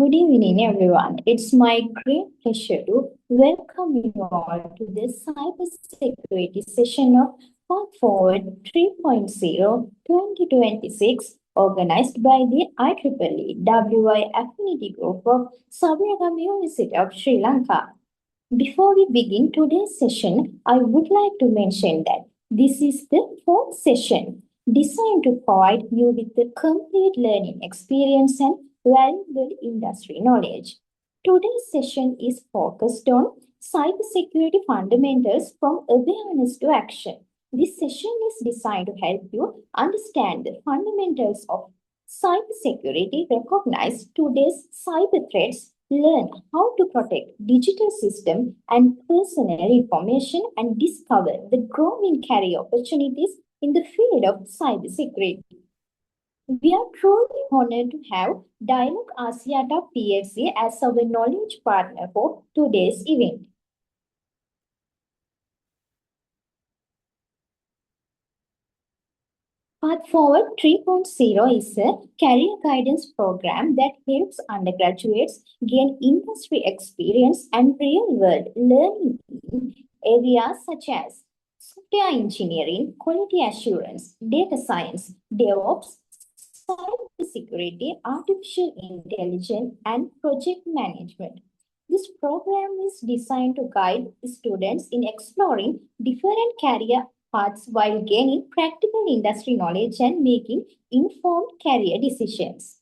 Good evening, everyone. It's my great pleasure to welcome you all to this cybersecurity session of Path Forward 3.0 2026, organized by the IEEE WI Affinity Group of Sabaragam University of Sri Lanka. Before we begin today's session, I would like to mention that this is the fourth session designed to provide you with a complete learning experience and valuable industry knowledge. Today's session is focused on cybersecurity fundamentals from awareness to action. This session is designed to help you understand the fundamentals of cybersecurity, recognize today's cyber threats, learn how to protect digital system and personal information, and discover the growing career opportunities in the field of cybersecurity. We are truly honored to have Dialog Asiata PLC as our knowledge partner for today's event. Path Forward 3.0 is a career guidance program that helps undergraduates gain industry experience and real-world learning in areas such as software engineering, quality assurance, data science, DevOps, cybersecurity, artificial intelligence, and project management. This program is designed to guide students in exploring different career paths while gaining practical industry knowledge and making informed career decisions.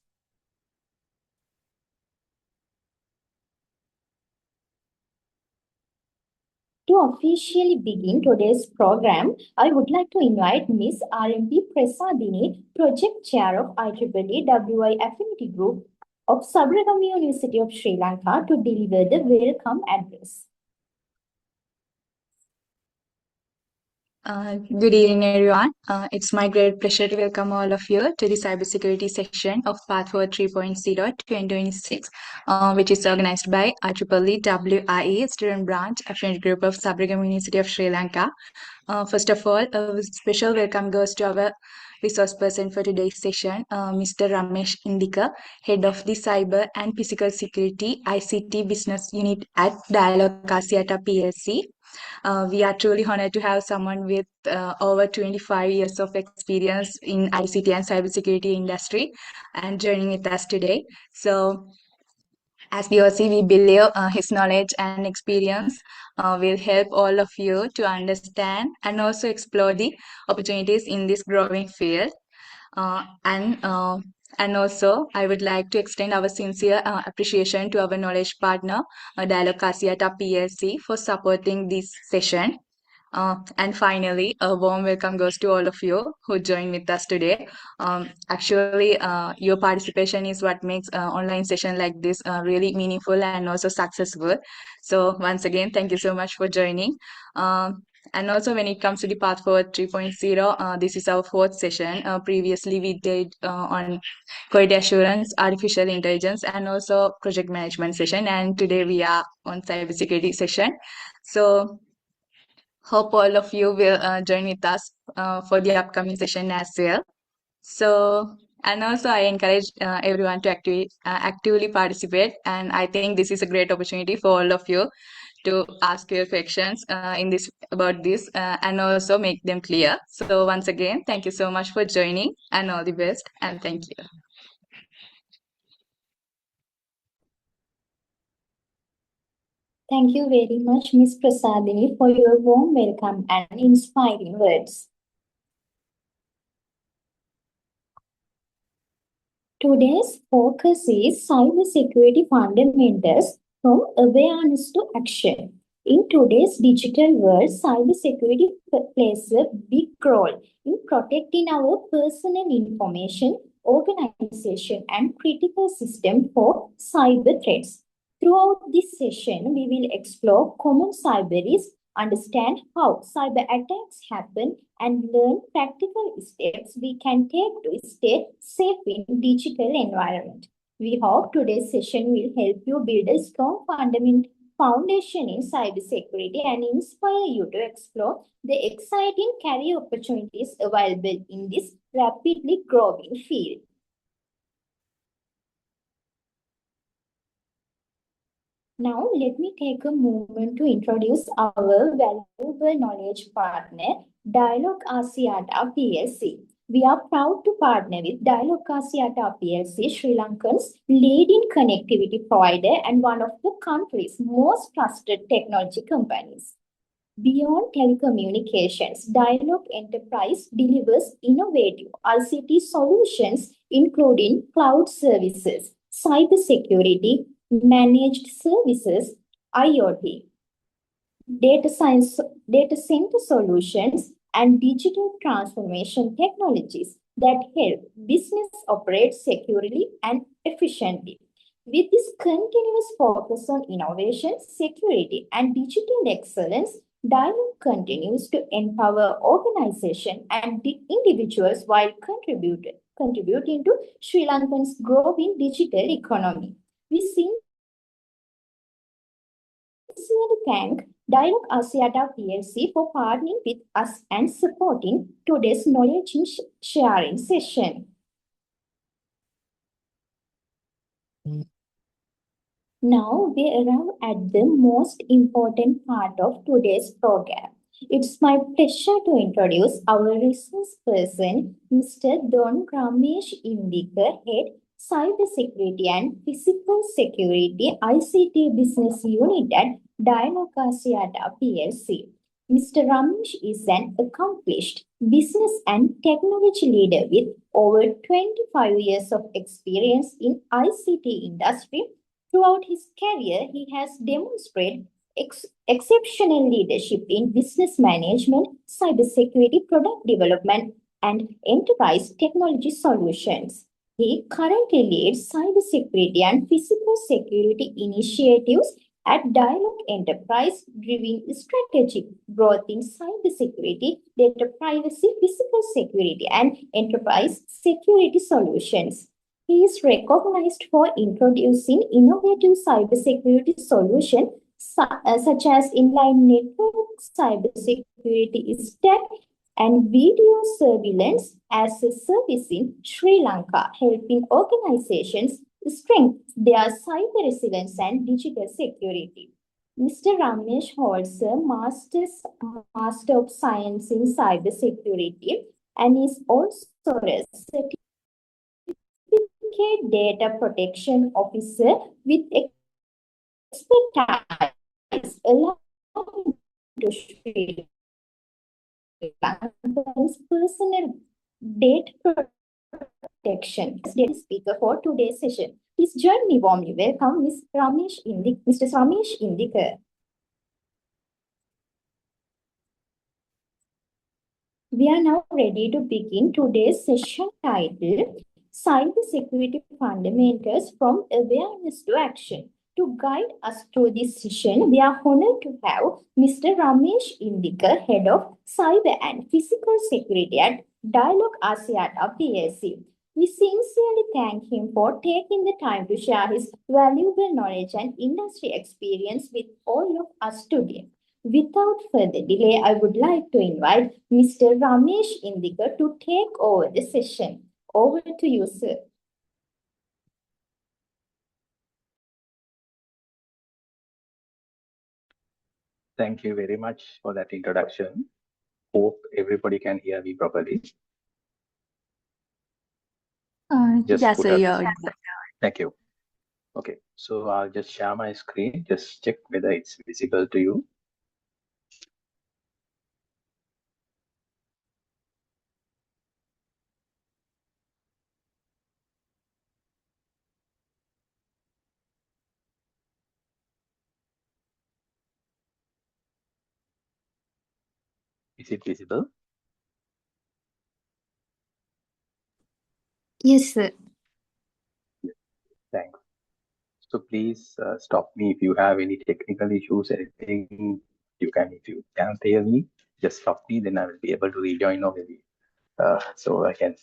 To officially begin today's program, I would like to invite Ms. R.M.P. Prasadini, Project Chair of IEEE WI Affinity Group of Sabaragam University of Sri Lanka, to deliver the welcome address. Good evening, everyone. It's my great pleasure to welcome all of you to the cybersecurity section of Path Forward 3.0 2026, which is organized by IEEE WIE Student Branch Affiliate Group of Sabaragam University of Sri Lanka. First of all, a special welcome goes to our resource person for today's session, Mr. Ramesh Indika, Head of the Cyber and Physical Security ICT Business Unit at Dialog Asiata PLC. We are truly honored to have someone with over 25 years of experience in ICT and cybersecurity industry and joining with us today. So, as we all see, we believe his knowledge and experience will help all of you to understand and also explore the opportunities in this growing field. And also, I would like to extend our sincere appreciation to our knowledge partner, Dialog Asiata PLC, for supporting this session. And finally, a warm welcome goes to all of you who joined with us today. Actually, your participation is what makes online session like this really meaningful and also successful. So once again, thank you so much for joining. And also when it comes to the Path Forward 3.0, this is our fourth session. Previously, we did on quality assurance, artificial intelligence, and also project management session. And today we are on cybersecurity session. So hope all of you will join with us for the upcoming session as well. So, and also I encourage everyone to actively participate. And I think this is a great opportunity for all of you to ask your questions in this about this and also make them clear. So once again, thank you so much for joining and all the best, and thank you. Thank you very much, Ms. Prasadini, for your warm welcome and inspiring words. Today's focus is cybersecurity fundamentals from awareness to action. In today's digital world, cybersecurity plays a big role in protecting our personal information, organization, and critical system for cyber threats. Throughout this session, we will explore common cyber risks, understand how cyber attacks happen, and learn practical steps we can take to stay safe in digital environment. We hope today's session will help you build a strong foundation in cybersecurity and inspire you to explore the exciting career opportunities available in this rapidly growing field. Now, let me take a moment to introduce our valuable knowledge partner, Dialog Asiata PLC. We are proud to partner with Dialog Asiata PLC, Sri Lanka's leading connectivity provider and one of the country's most trusted technology companies. Beyond telecommunications, Dialog Enterprise delivers innovative ICT solutions including cloud services, cybersecurity, managed services, IoT, data science, data center solutions, and digital transformation technologies that help business operate securely and efficiently. With this continuous focus on innovation, security, and digital excellence, Dialog continues to empower organizations and individuals while contributing to Sri Lankan's growing digital economy. We sincerely thank Dialog Asiata PLC for partnering with us and supporting today's knowledge sharing session. Now we arrive at the most important part of today's program. It's my pleasure to introduce our resource person, Mr. Don Ramesh Indikar, Head Cybersecurity and Physical Security ICT Business Unit at Dialog Asiata PLC. Mr. Ramesh is an accomplished business and technology leader with over 25 years of experience in ICT industry. Throughout his career, he has demonstrated exceptional leadership in business management, cybersecurity, product development, and enterprise technology solutions. He currently leads cybersecurity and physical security initiatives at Dialog Enterprise, driving strategic growth in cybersecurity, data privacy, physical security, and enterprise security solutions. He is recognized for introducing innovative cybersecurity solutions such as inline network cybersecurity stack and video surveillance as a service in Sri Lanka, helping organizations strengthen their cyber resilience and digital security. Mr. Ramesh holds a Master of Science in Cybersecurity and is also a certified data protection officer with expertise allowing to Sri Lanka's personal data protection. Data speaker for today's session. Please join me warmly. Welcome Mr. Ramesh Indikar. We are now ready to begin today's session titled Cybersecurity Fundamentals from Awareness to Action. To guide us through this session, we are honored to have Mr. Ramesh Indikar, Head of Cyber and Physical Security at Dialog Asiata PLC. We sincerely thank him for taking the time to share his valuable knowledge and industry experience with all of us today. Without further delay, I would like to invite Mr. Ramesh Indikar to take over the session. Over to you, sir. Thank you very much for that introduction. Hope everybody can hear me properly. Yes, sir, yeah. Thank you. Okay, so I'll just share my screen. Just check whether it's visible to you. Is it visible? Yes, sir. Thanks. So please stop me if you have any technical issues, anything you can, if you can't hear me, just stop me, then I will be able to rejoin or maybe so I can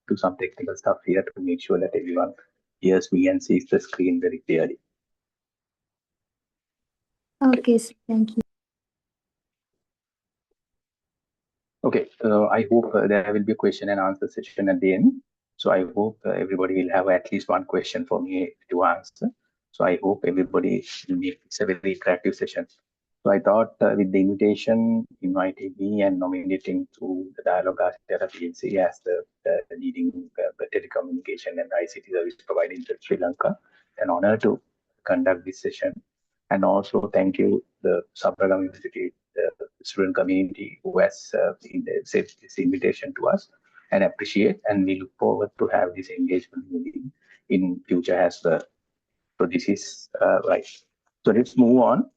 do some technical stuff here to make sure that everyone hears me and sees the screen very clearly. Okay, sir. Thank you. Okay, I hope there will be a question and answer session at the end. So I hope everybody will have at least one question for me to answer. So I hope everybody will make this a very interactive session. So I thought with the invitation, inviting me and nominating to the Dialogue Asia PLC as the leading telecommunication and ICT service provider in Sri Lanka, an honor to conduct this session. And also thank you, the Sabaragam University student community who has sent this invitation to us, and appreciate, and we look forward to have this engagement in future as well. So this is right. So let's move on.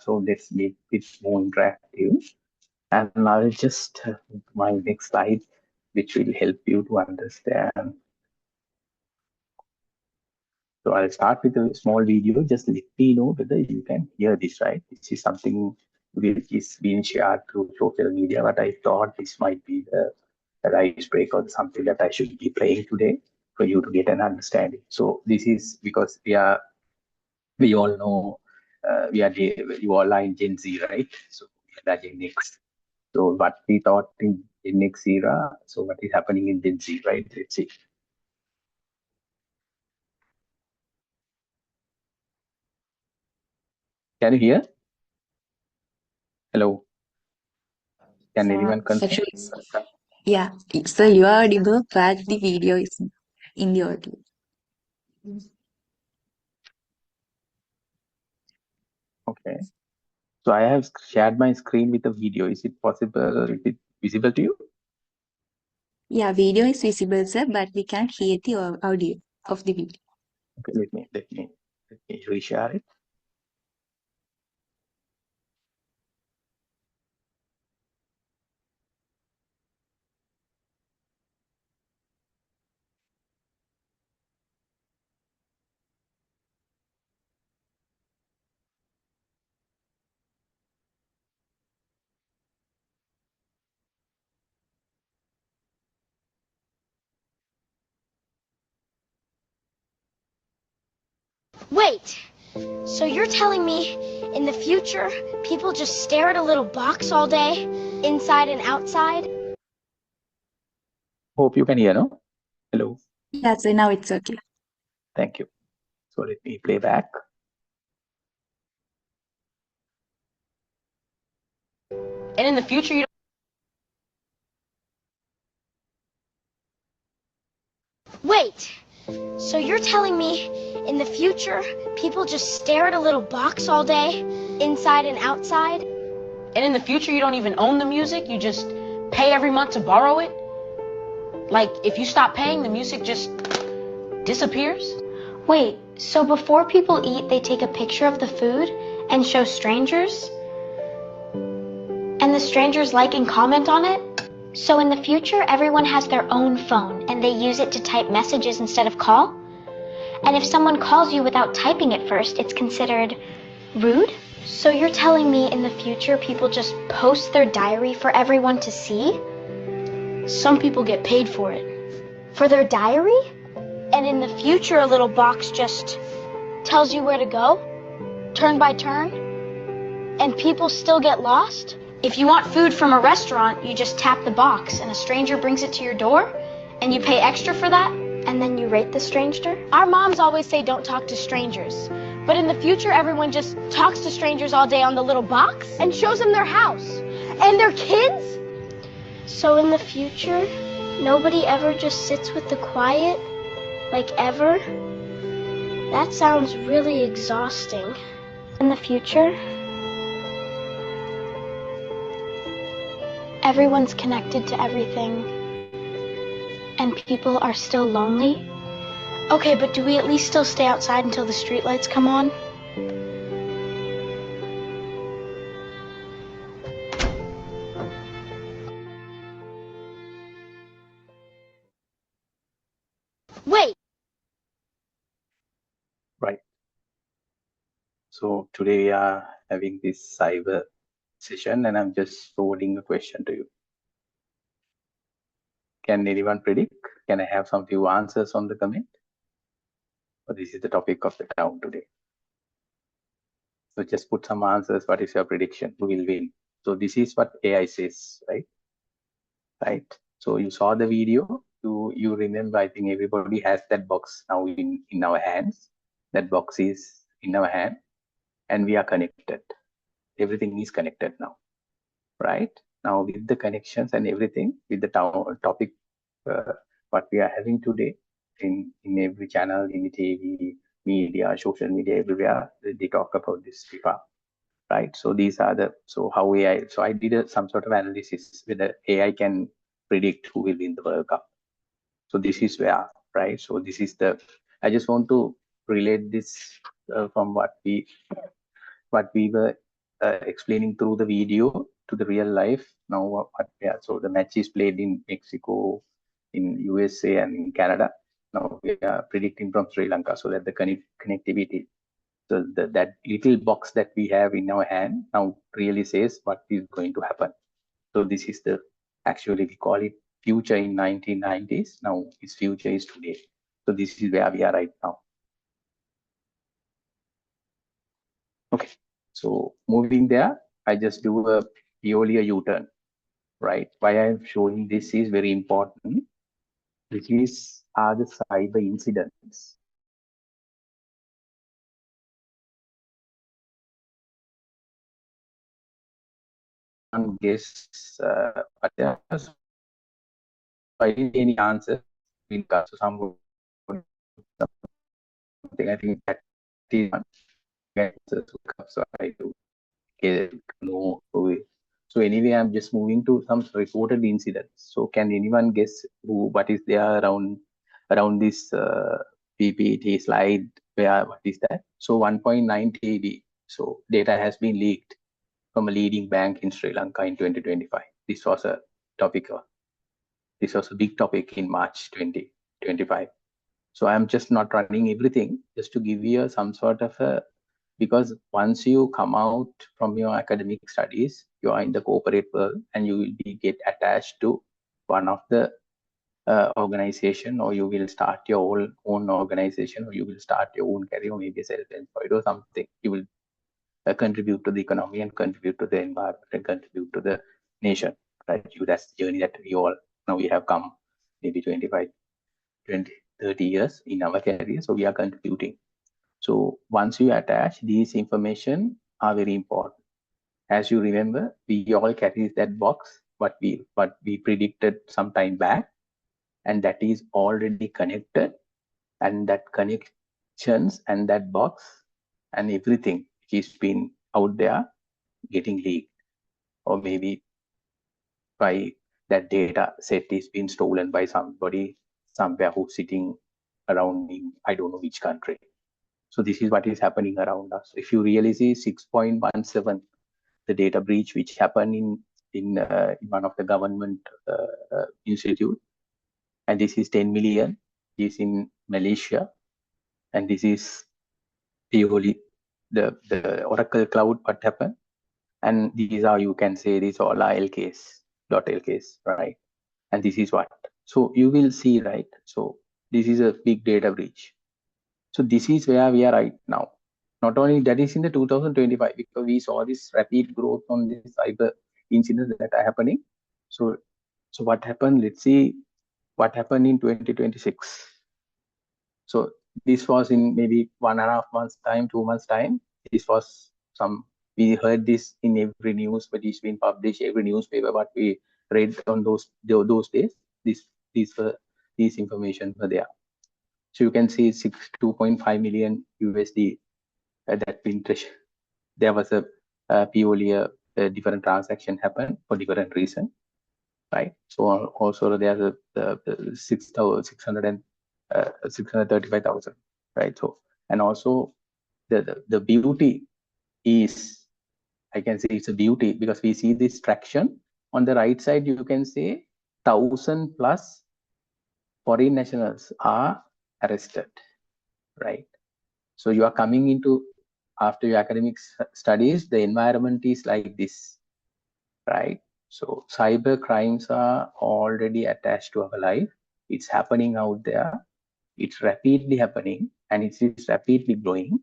So let's make it more interactive. And I'll just my next slide, which will help you to understand. So I'll start with a small video. Just let me know whether you can hear this, right? This is something which is being shared through social media, but I thought this might be the icebreaker or something that I should be playing today for you to get an understanding. So this is because we all know you all are in Gen Z, right? So we are Gen X. So what we thought in Gen X era, so what is happening in Gen Z, right? Let's see. Can you hear? Hello. Can anyone confirm? Actually, yeah. So you are audible, but the video is in the audio. Okay. So I have shared my screen with a video. Is it possible? Is it visible to you? Yeah, video is visible, sir, but we can't hear the audio of the video. Okay, let me reshare it. Wait, so you're telling me in the future people just stare at a little box all day, inside and outside? Hope you can hear, no? Hello. Yeah, so now it's okay. Thank you. So let me play back. And in the future you Wait, so you're telling me in the future people just stare at a little box all day, inside and outside? And in the future you don't even own the music, you just pay every month to borrow it? Like if you stop paying, the music just disappears? Wait, so before people eat, they take a picture of the food and show strangers? And the strangers like and comment on it? So in the future, everyone has their own phone and they use it to type messages instead of call? And if someone calls you without typing it first, it's considered rude? So you're telling me in the future people just post their diary for everyone to see? Some people get paid for it. For their diary? And in the future, a little box just tells you where to go, turn by turn, and people still get lost? If you want food from a restaurant, you just tap the box and a stranger brings it to your door, and you pay extra for that, and then you rate the stranger? Our moms always say don't talk to strangers, but in the future, everyone just talks to strangers all day on the little box and shows them their house and their kids? So in the future, nobody ever just sits with the quiet, like ever? That sounds really exhausting. In the future, everyone's connected to everything, and people are still lonely. Okay, but do we at least still stay outside until the streetlights come on? Wait! Right. So today we are having this cyber session, and I'm just forwarding a question to you. Can anyone predict? Can I have some few answers on the comment? So this is the topic of the town today. So just put some answers. What is your prediction? Who will win? So this is what AI says, right? Right. So you saw the video. You remember? I think everybody has that box now in our hands. That box is in our hand and we are connected. Everything is connected now, right? Now with the connections and everything, with the topic what we are having today in every channel, in the TV, media, social media, everywhere, they talk about this FIFA, right? So these are the, so how AI, so I did some sort of analysis whether AI can predict who will win the World Cup. So this is where, right? So this is the, I just want to relate this from what we were explaining through the video to the real life. Now, yeah, so the match is played in Mexico, in USA, and in Canada. Now we are predicting from Sri Lanka so that the connectivity, so that little box that we have in our hand now really says what is going to happen. So this is the, actually we call it future in 1990s. Now its future is today. So this is where we are right now. Okay, so moving there, I just do a purely a U-turn, right? Why I'm showing this is very important. These are the cyber incidents. And guess what else? I didn't get any answer. So something I think that is one answer. So I do no way. So anyway, I'm just moving to some reported incidents. So can anyone guess what is there around this PPT slide? What is that? So 1.9 TB. So data has been leaked from a leading bank in Sri Lanka in 2025. This was a topic. This was a big topic in March 2025. So I'm just not running everything, just to give you some sort of a, because once you come out from your academic studies, you are in the corporate world and you will get attached to one of the organization, or you will start your own organization, or you will start your own career, or maybe self-employed or something. You will contribute to the economy and contribute to the environment and contribute to the nation, right? That's the journey that we all, now we have come maybe 25, 20, 30 years in our career. So we are contributing. So once you attach, these information are very important. As you remember, we all carry that box, what we predicted some time back, and that is already connected, and that connections and that box and everything which is been out there getting leaked, or maybe by that data set is being stolen by somebody somewhere who's sitting around in I don't know which country. So this is what is happening around us. If you really see 6.17, the data breach which happened in one of the government institute, and this is 10 million, is in Malaysia, and this is purely the Oracle Cloud what happened, and these are, you can say, these all are LKs, right? And this is what. So you will see, right? So this is a big data breach. So this is where we are right now. Not only that is in the 2025, because we saw this rapid growth on this cyber incidents that are happening. So what happened? Let's see what happened in 2026. So this was in maybe 1.5 months time, 2 months time. This was we heard this in every news, but it's been published every newspaper. But we read on those days. These information were there. So you can see 2.5 million USD that been treasured. There was a purely a different transaction happened for different reason, right? So also there's the 635,000, right? So, and also the beauty is, I can say it's a beauty, because we see this traction on the right side. You can say 1,000 plus foreign nationals are arrested, right? So you are coming into, after your academic studies, the environment is like this, right? So cyber crimes are already attached to our life. It's happening out there. It's rapidly happening, and it is rapidly growing.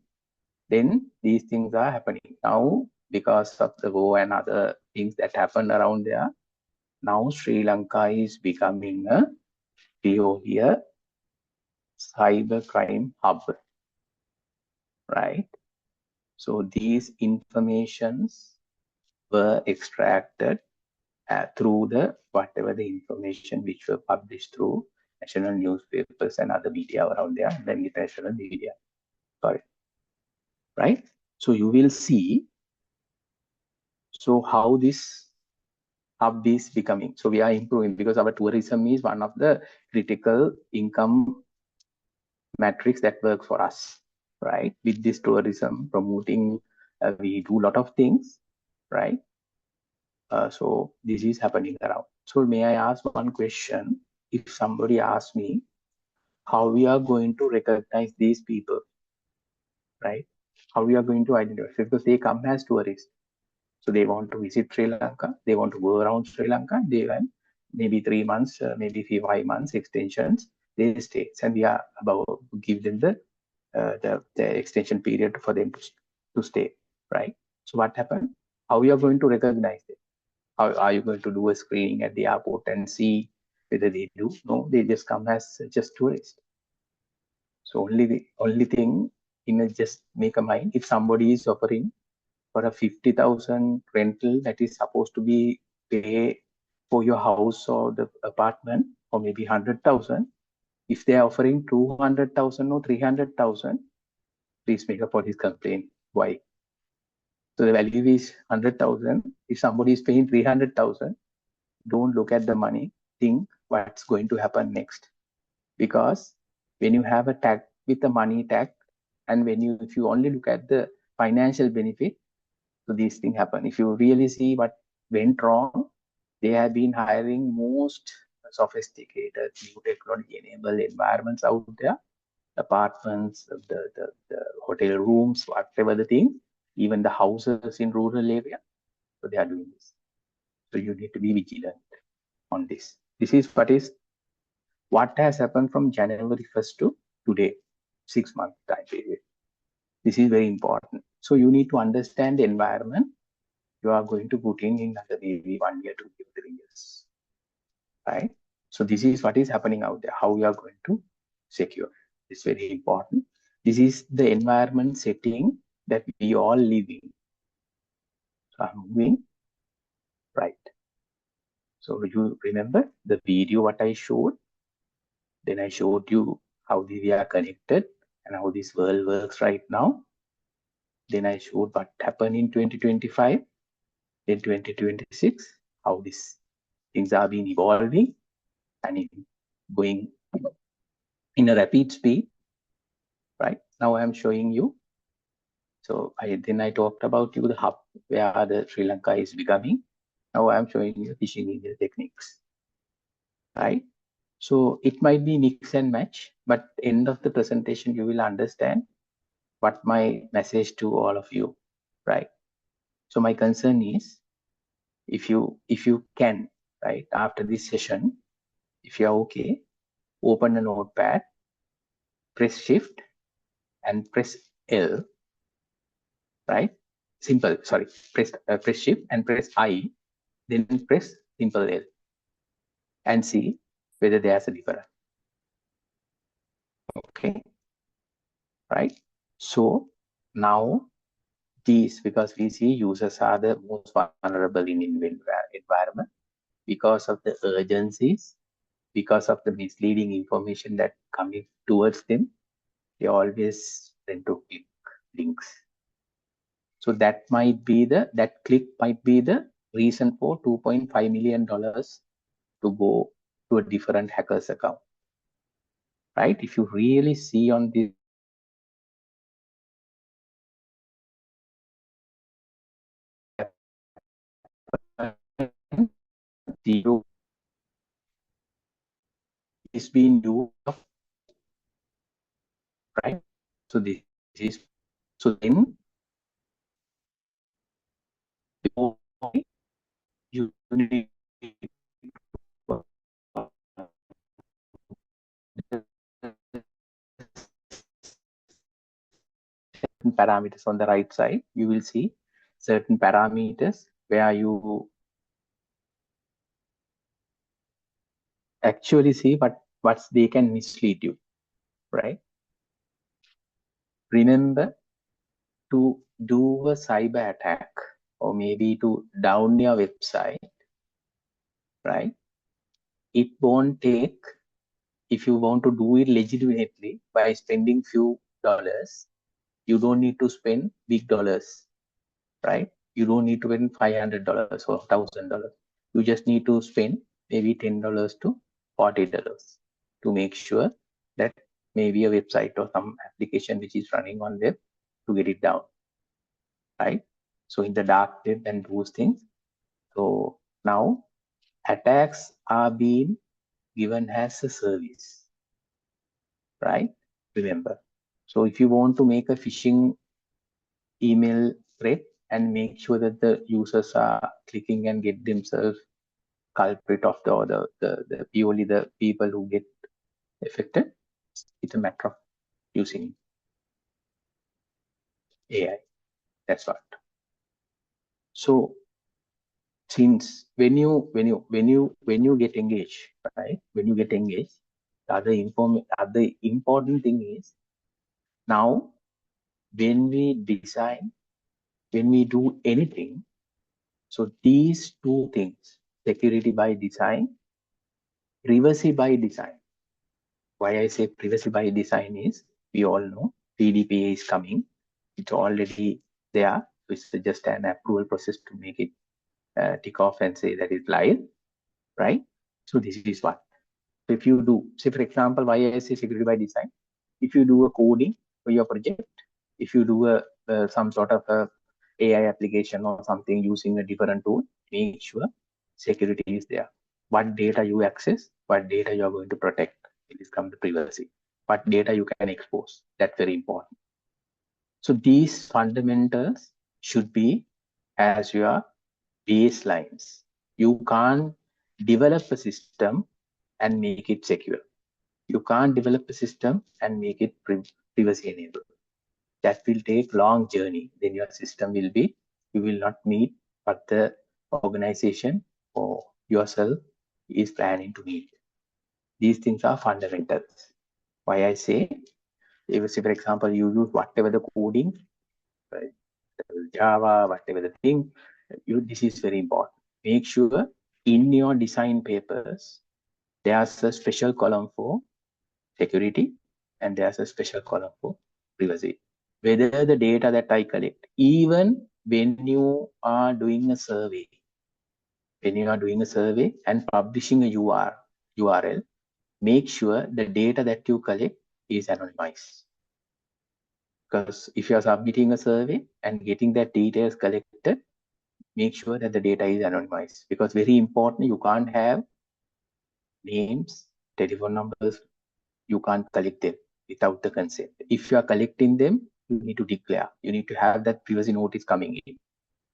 Then these things are happening now because of the war and other things that happen around there. Now Sri Lanka is becoming a purely cyber crime hub. right? So these informations were extracted through the whatever the information which were published through national newspapers and other media around there, then international media. Sorry, right? So you will see. So how this hub is becoming. So we are improving because our tourism is one of the critical income metrics that work for us, right? With this tourism promoting, we do a lot of things, right? So this is happening around. So may I ask one question? If somebody asks me how we are going to recognize these people, right? How we are going to identify, because they come as tourists. So they want to visit Sri Lanka, they want to go around Sri Lanka, they went maybe 3 months, maybe 5 months extensions, they stay. And we are about to give them the extension period for them to stay, right? So what happened? How you are going to recognize them? How are you going to do a screening at the airport and see whether they do? No, they just come as just tourists. So only thing just make a mind, if somebody is offering for a 50,000 rental that is supposed to be pay for your house or the apartment, or maybe 100,000, if they are offering 200,000 or 300,000, please make a police complaint. Why? So the value is 100,000. If somebody is paying 300,000, don't look at the money. Think what's going to happen next. Because when you have a tag with the money tag, and if you only look at the financial benefit, so these things happen. If you really see what went wrong, they have been hiring most sophisticated new technology enabled environments out there, apartments, the hotel rooms, whatever the thing, even the houses in rural area. So they are doing this. So you need to be vigilant on this. This is what has happened from January 1st to today, 6 month time period. This is very important. So you need to understand the environment you are going to put in another maybe 1 year, 2 years, 3 years, right? So this is what is happening out there, how we are going to secure. It's very important. This is the environment setting that we all live in. So I'm moving right. So you remember the video what I showed? Then I showed you how we are connected and how this world works right now. Then I showed what happened in 2025, in 2026, how these things are being evolving and going in a rapid speed, right? Now I'm showing you. So then I talked about you the hub where the Sri Lanka is becoming. Now I'm showing you phishing email techniques, right? So it might be mix and match, but end of the presentation, you will understand what my message to all of you, right? So my concern is, if you can, right, after this session, if you are okay, open a notepad, press shift and press L, right? Simple, sorry, press shift and press I, then press simple L and see whether there's a difference. Okay, right? So now these, because we see users are the most vulnerable in environment because of the urgencies, because of the misleading information that coming towards them, they always tend to click links. So that click might be the reason for $2.5 million to go to a different hacker's account, right? If you really see on this zero is being used, right? So this is, so then you need parameters on the right side. You will see certain parameters where you actually see what they can mislead you, right? Remember, to do a cyber attack or maybe to down your website, right? It won't take, if you want to do it legitimately by spending few dollars, you don't need to spend big dollars, right? You don't need to spend $500 or $1,000. You just need to spend maybe $10 to $40 to make sure that maybe a website or some application which is running on web to get it down, right? So in the dark web and those things. So now attacks are being given as a service, right? Remember. So if you want to make a phishing email threat and make sure that the users are clicking and get themselves culprit of the purely the people who get affected, it's a matter of using AI. That's what. So since when you get engaged, right? When you get engaged, the other important thing is now when we design, when we do anything, so these two things, security by design, privacy by design. Why I say privacy by design is, we all know PDPA is coming. It's already there. So it's just an approval process to make it tick off and say that it's live, right? So this is what. So if you do, say for example, why I say security by design, if you do a coding for your project, if you do some sort of a AI application or something using a different tool, make sure security is there. What data you access, what data you are going to protect. It is come to privacy. What data you can expose. That's very important. So these fundamentals should be as your baselines. You can't develop a system and make it secure. You can't develop a system and make it privacy enabled. That will take long journey. Then your system will be, you will not meet what the organization or yourself is planning to meet. These things are fundamentals. Why I say, if for example, you use whatever the coding, right, Java, whatever the thing, this is very important. Make sure in your design papers, there's a special column for security and there's a special column for privacy. Whether the data that I collect, even when you are doing a survey, and publishing a URL, make sure the data that you collect is anonymized. Because if you are submitting a survey and getting that details collected, make sure that the data is anonymized. Because very important, you can't have names, telephone numbers, you can't collect them without the consent. If you are collecting them, you need to declare. You need to have that privacy notice coming in.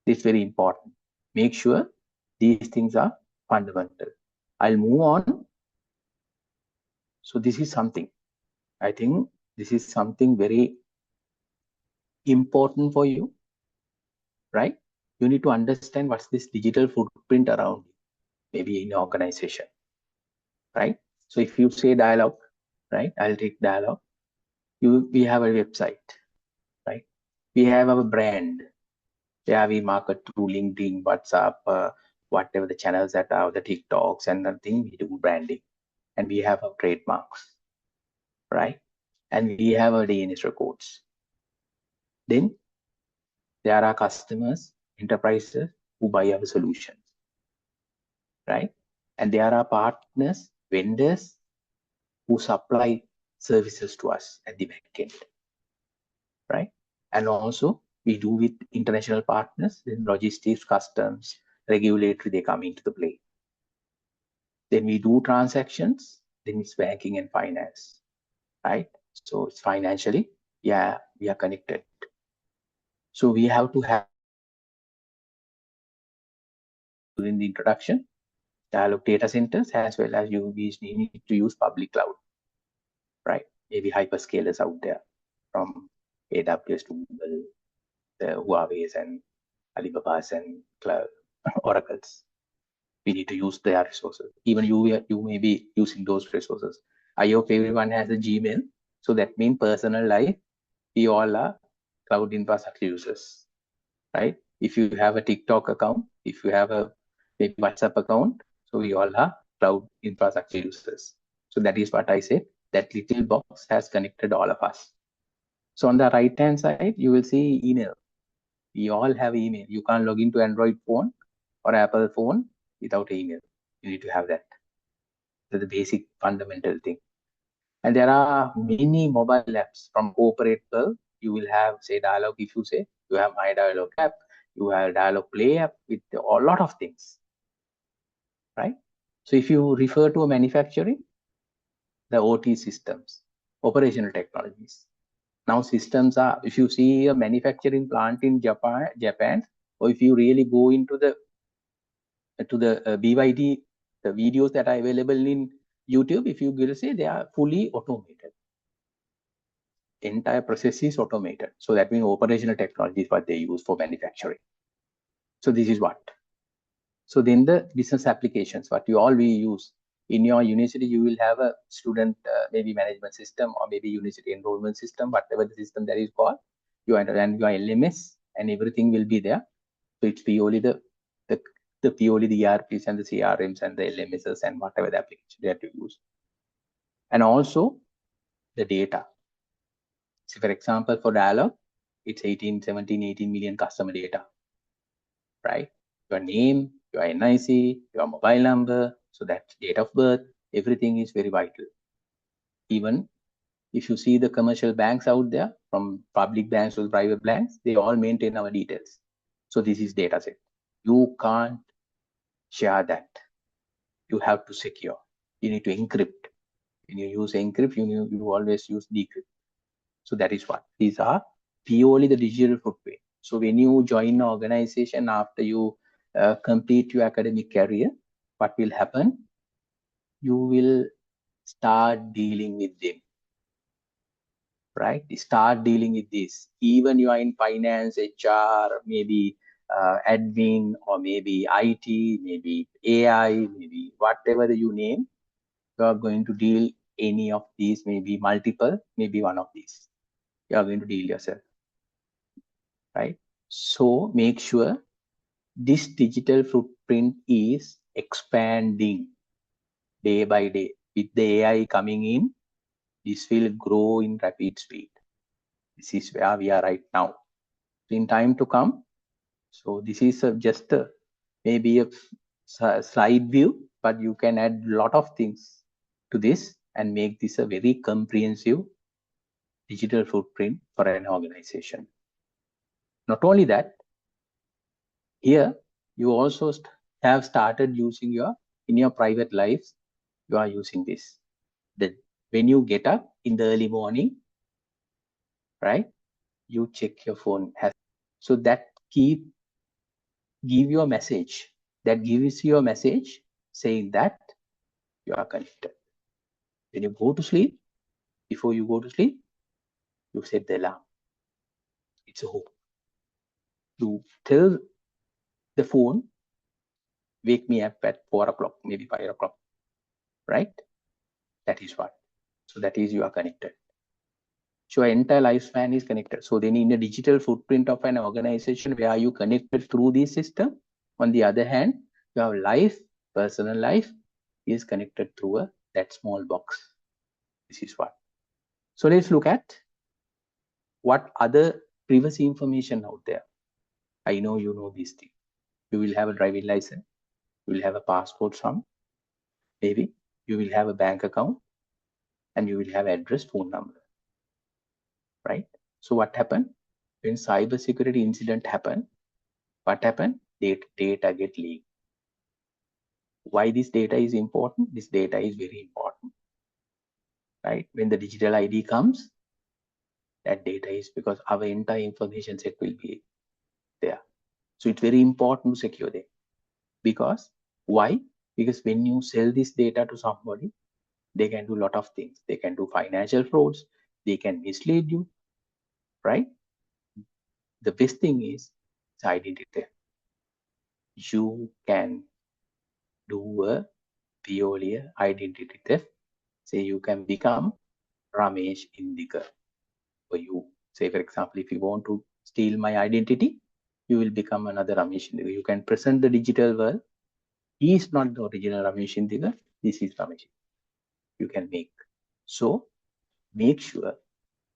This is very important. Make sure these things are fundamental. I'll move on. So this is something. I think this is something very important for you, right? You need to understand what's this digital footprint around you, maybe in your organization, right? So if you say dialogue, right? I'll take dialogue. We have a website, right? We have our brand. Yeah, we market through LinkedIn, WhatsApp, whatever the channels that are, the TikToks and the thing, we do branding. And we have our trademarks, right? And we have our DNS records. Then there are customers, enterprises who buy our solutions, right? And there are partners, vendors who supply services to us at the back end, right? And also we do with international partners, then logistics, customs, regulatory, they come into the play. Then we do transactions, then it's banking and finance, right? So it's financially, yeah, we are connected. So we have to have during the introduction, dialog data centers as well as we need to use public cloud, right? Maybe hyperscalers out there from AWS to Google, the Huawei's and Alibaba's and cloud Oracles. We need to use their resources. Even you may be using those resources. I hope everyone has a Gmail. So that means personal life, we all are cloud infrastructure users, right? If you have a TikTok account, if you have a maybe WhatsApp account, so we all are cloud infrastructure users. So that is what I said, that little box has connected all of us. So on the right hand side, you will see email. We all have email. You can't log into Android phone or Apple phone without email. You need to have that. That's the basic fundamental thing. And there are many mobile apps from corporate world. You will have, say, Dialog. If you say, you have My Dialog app, you have Dialog Play app with a lot of things, right? So if you refer to a manufacturing, the OT systems, operational technologies. Now systems are, if you see a manufacturing plant in Japan, or if you really go into the BYD, the videos that are available in YouTube, if you will say they are fully automated. Entire process is automated. So that means operational technology is what they use for manufacturing. So this is what. So then the business applications, what you all we use in your university, you will have a student maybe management system or maybe university enrollment system, whatever the system that is called. You understand your LMS and everything will be there. So it's purely the purely the ERPs and the CRMs and the LMSs and whatever the application they have to use. And also the data. So for example, for Dialog, it's 17, 18 million customer data, right? Your name, your NIC, your mobile number, so that's date of birth, everything is very vital. Even if you see the commercial banks out there, from public banks to private banks, they all maintain our details. So this is data set. You can't share that. You have to secure. You need to encrypt. When you use encrypt, you always use decrypt. So that is what. These are purely the digital footprint. So when you join an organization after you complete your academic career, what will happen? You will start dealing with them, right? Start dealing with this. Even you are in finance, HR, maybe admin, or maybe IT, maybe AI, maybe whatever you name, you are going to deal any of these, maybe multiple, maybe one of these. You are going to deal yourself, right? So make sure this digital footprint is expanding day by day. With the AI coming in, this will grow in rapid speed. This is where we are right now. In time to come, so this is just maybe a slide view, but you can add a lot of things to this and make this a very comprehensive digital footprint for an organization. Not only that, here you also have started using in your private lives, you are using this. That when you get up in the early morning, right, you check your phone. So that give you a message. That gives you a message saying that you are connected. When you go to sleep, before you go to sleep, you set the alarm. It's a hope. You tell the phone, wake me up at 4 o'clock, maybe 5 o'clock, right? That is what. So that is you are connected. So your entire lifespan is connected. So then in the digital footprint of an organization, where are you connected through this system? On the other hand, your life, personal life, is connected through that small box. This is what. So let's look at what other privacy information out there. I know you know these things. You will have a driving license. You will have a passport sum. Maybe you will have a bank account, and you will have address, phone number, right? So what happened when cybersecurity incident happened? What happened? Data get leaked. Why this data is important? This data is very important, right? When the digital ID comes, that data is because our entire information set will be there. So it's very important to secure them. Because why? Because when you sell this data to somebody, they can do a lot of things. They can do financial frauds. They can mislead you, right? The best thing is identity theft. You can do a purely identity theft. Say you can become Ramesh Indiga for you. Say, for example, if you want to steal my identity, you will become another Ramesh Indiga. You can present the digital world. He is not the original Ramesh Indiga. This is Ramesh. You can make. So make sure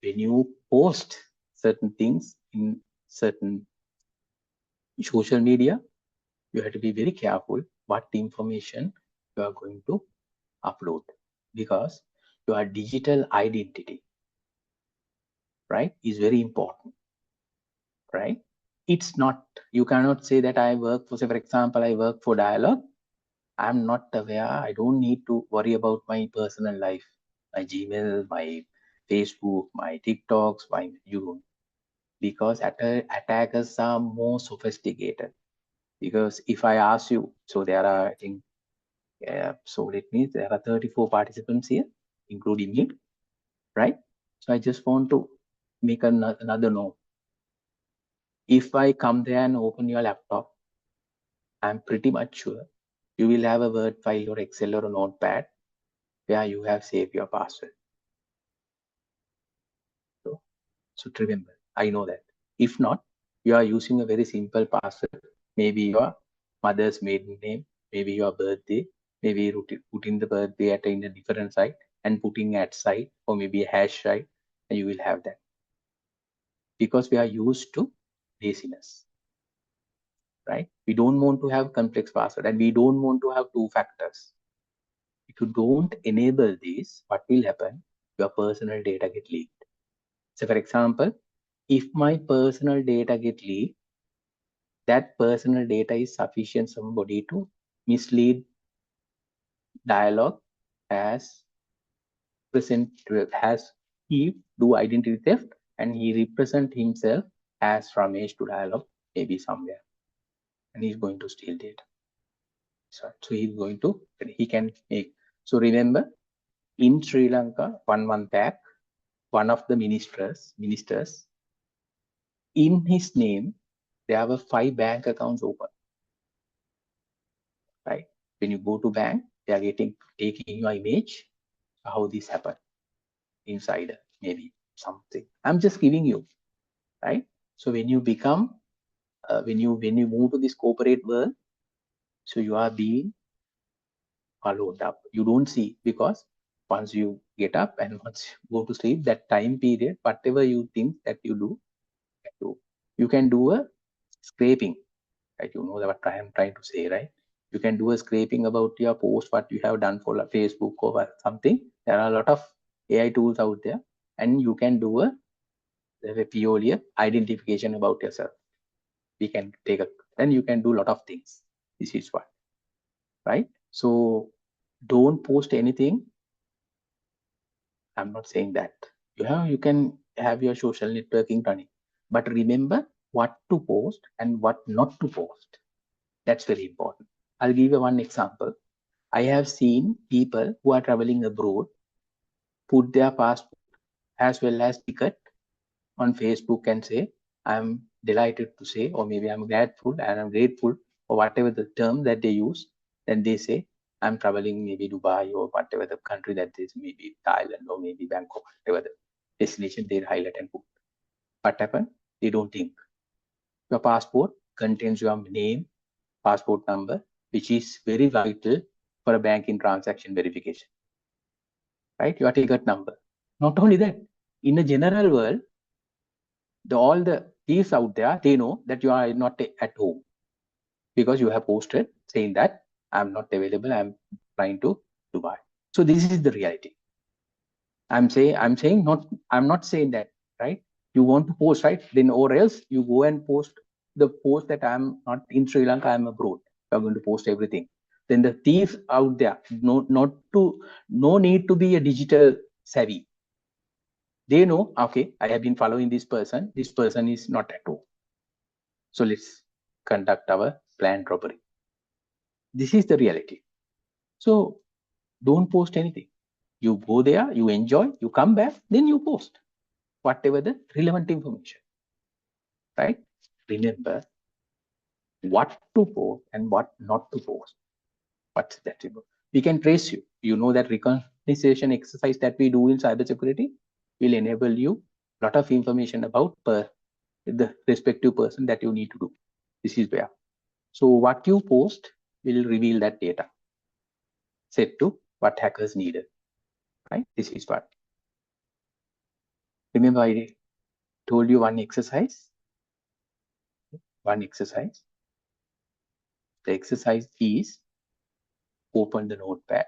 when you post certain things in certain social media, you have to be very careful what information you are going to upload, because your digital identity, right, is very important, right? It's not, you cannot say that I work for, say, for example, I work for Dialog. I'm not aware. I don't need to worry about my personal life, my Gmail, my Facebook, my TikToks, my you don't, because attackers are more sophisticated. Because if I ask you, so there are, I think, so let me, there are 34 participants here, including me, right? So I just want to make another note. If I come there and open your laptop, I'm pretty much sure you will have a Word file or Excel or a notepad where you have saved your password. So remember, I know that. If not, you are using a very simple password, maybe your mother's maiden name, maybe your birthday, maybe you put in the birthday at in a different site and putting at site, or maybe a hash site, and you will have that. Because we are used to laziness, right? We don't want to have complex password, and we don't want to have two factors. If you don't enable this, what will happen? Your personal data get leaked. So for example, if my personal data get leaked, that personal data is sufficient somebody to mislead Dialog as present, has he do identity theft, and he represent himself as Ramesh to Dialog, maybe somewhere, and he's going to steal data. So he's going to, he can make. So remember, in Sri Lanka, 1 month back, one of the ministers, in his name, there were 5 bank accounts open. Right? When you go to bank, they are taking your image. How this happened? Insider, maybe something. I'm just giving you, right? So when you become, when you move to this corporate world, so you are being followed up. You don't see, because once you get up and once you go to sleep, that time period, whatever you think that you do, you can do a scraping, right? You know what I am trying to say, right? You can do a scraping about your post, what you have done for Facebook or something. There are a lot of AI tools out there, and you can do a purely identification about yourself. We can take a, then you can do a lot of things. This is what, right? So don't post anything. I'm not saying that. You can have your social networking running, but remember what to post and what not to post. That's very important. I'll give you one example. I have seen people who are traveling abroad put their passport as well as ticket on Facebook and say, I'm delighted to say, or maybe I'm grateful, and I'm grateful, or whatever the term that they use. Then they say, I'm traveling maybe Dubai or whatever the country that is, maybe Thailand or maybe Bangkok, whatever the destination they highlight and put. What happened? They don't think. Your passport contains your name, passport number, which is very vital for a banking transaction verification, right? Your ticket number. Not only that, in a general world, all the thieves out there, they know that you are not at home because you have posted saying that I'm not available, I'm trying to Dubai. So this is the reality. I'm not saying that, right? You want to post, right? Then or else you go and post the post that I'm not in Sri Lanka, I'm abroad. You're going to post everything. Then the thieves out there, no need to be a digital savvy. They know, okay, I have been following this person. This person is not at home. So let's conduct our planned robbery. This is the reality. So don't post anything. You go there, you enjoy, you come back, then you post whatever the relevant information, right? Remember what to post and what not to post. What's that? We can trace you. You know that recognition exercise that we do in cybersecurity will enable you a lot of information about the respective person that you need to do. This is where. So what you post will reveal that data set to what hackers needed, right? This is what. Remember, I told you one exercise. One exercise. The exercise is open the notepad,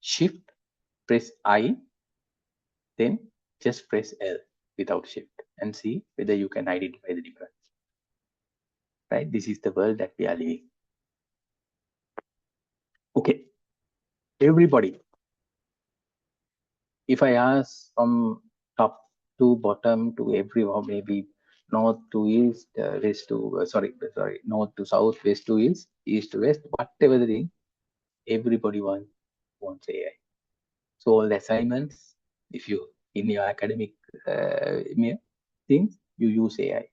shift, press I, then just press L without shift and see whether you can identify the difference. Right? This is the world that we are living. Okay. Everybody, if I ask from top to bottom to everyone, maybe north to east, west to north to south, west to east to west, whatever the thing, everybody wants AI. So all the assignments, if you in your academic things, you use AI,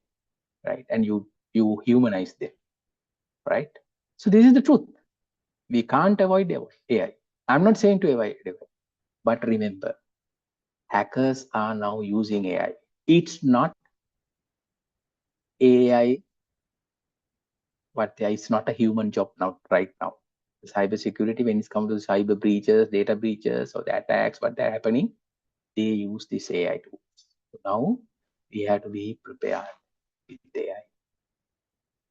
right? And you humanize them, right? So this is the truth. We can't avoid AI. I'm not saying to avoid AI, but remember, hackers are now using AI. It's not AI, but it's not a human job now, right now. Cybersecurity, when it comes to cyber breaches, data breaches, or the attacks, what they're happening, they use this AI tools. So now we have to be prepared with AI.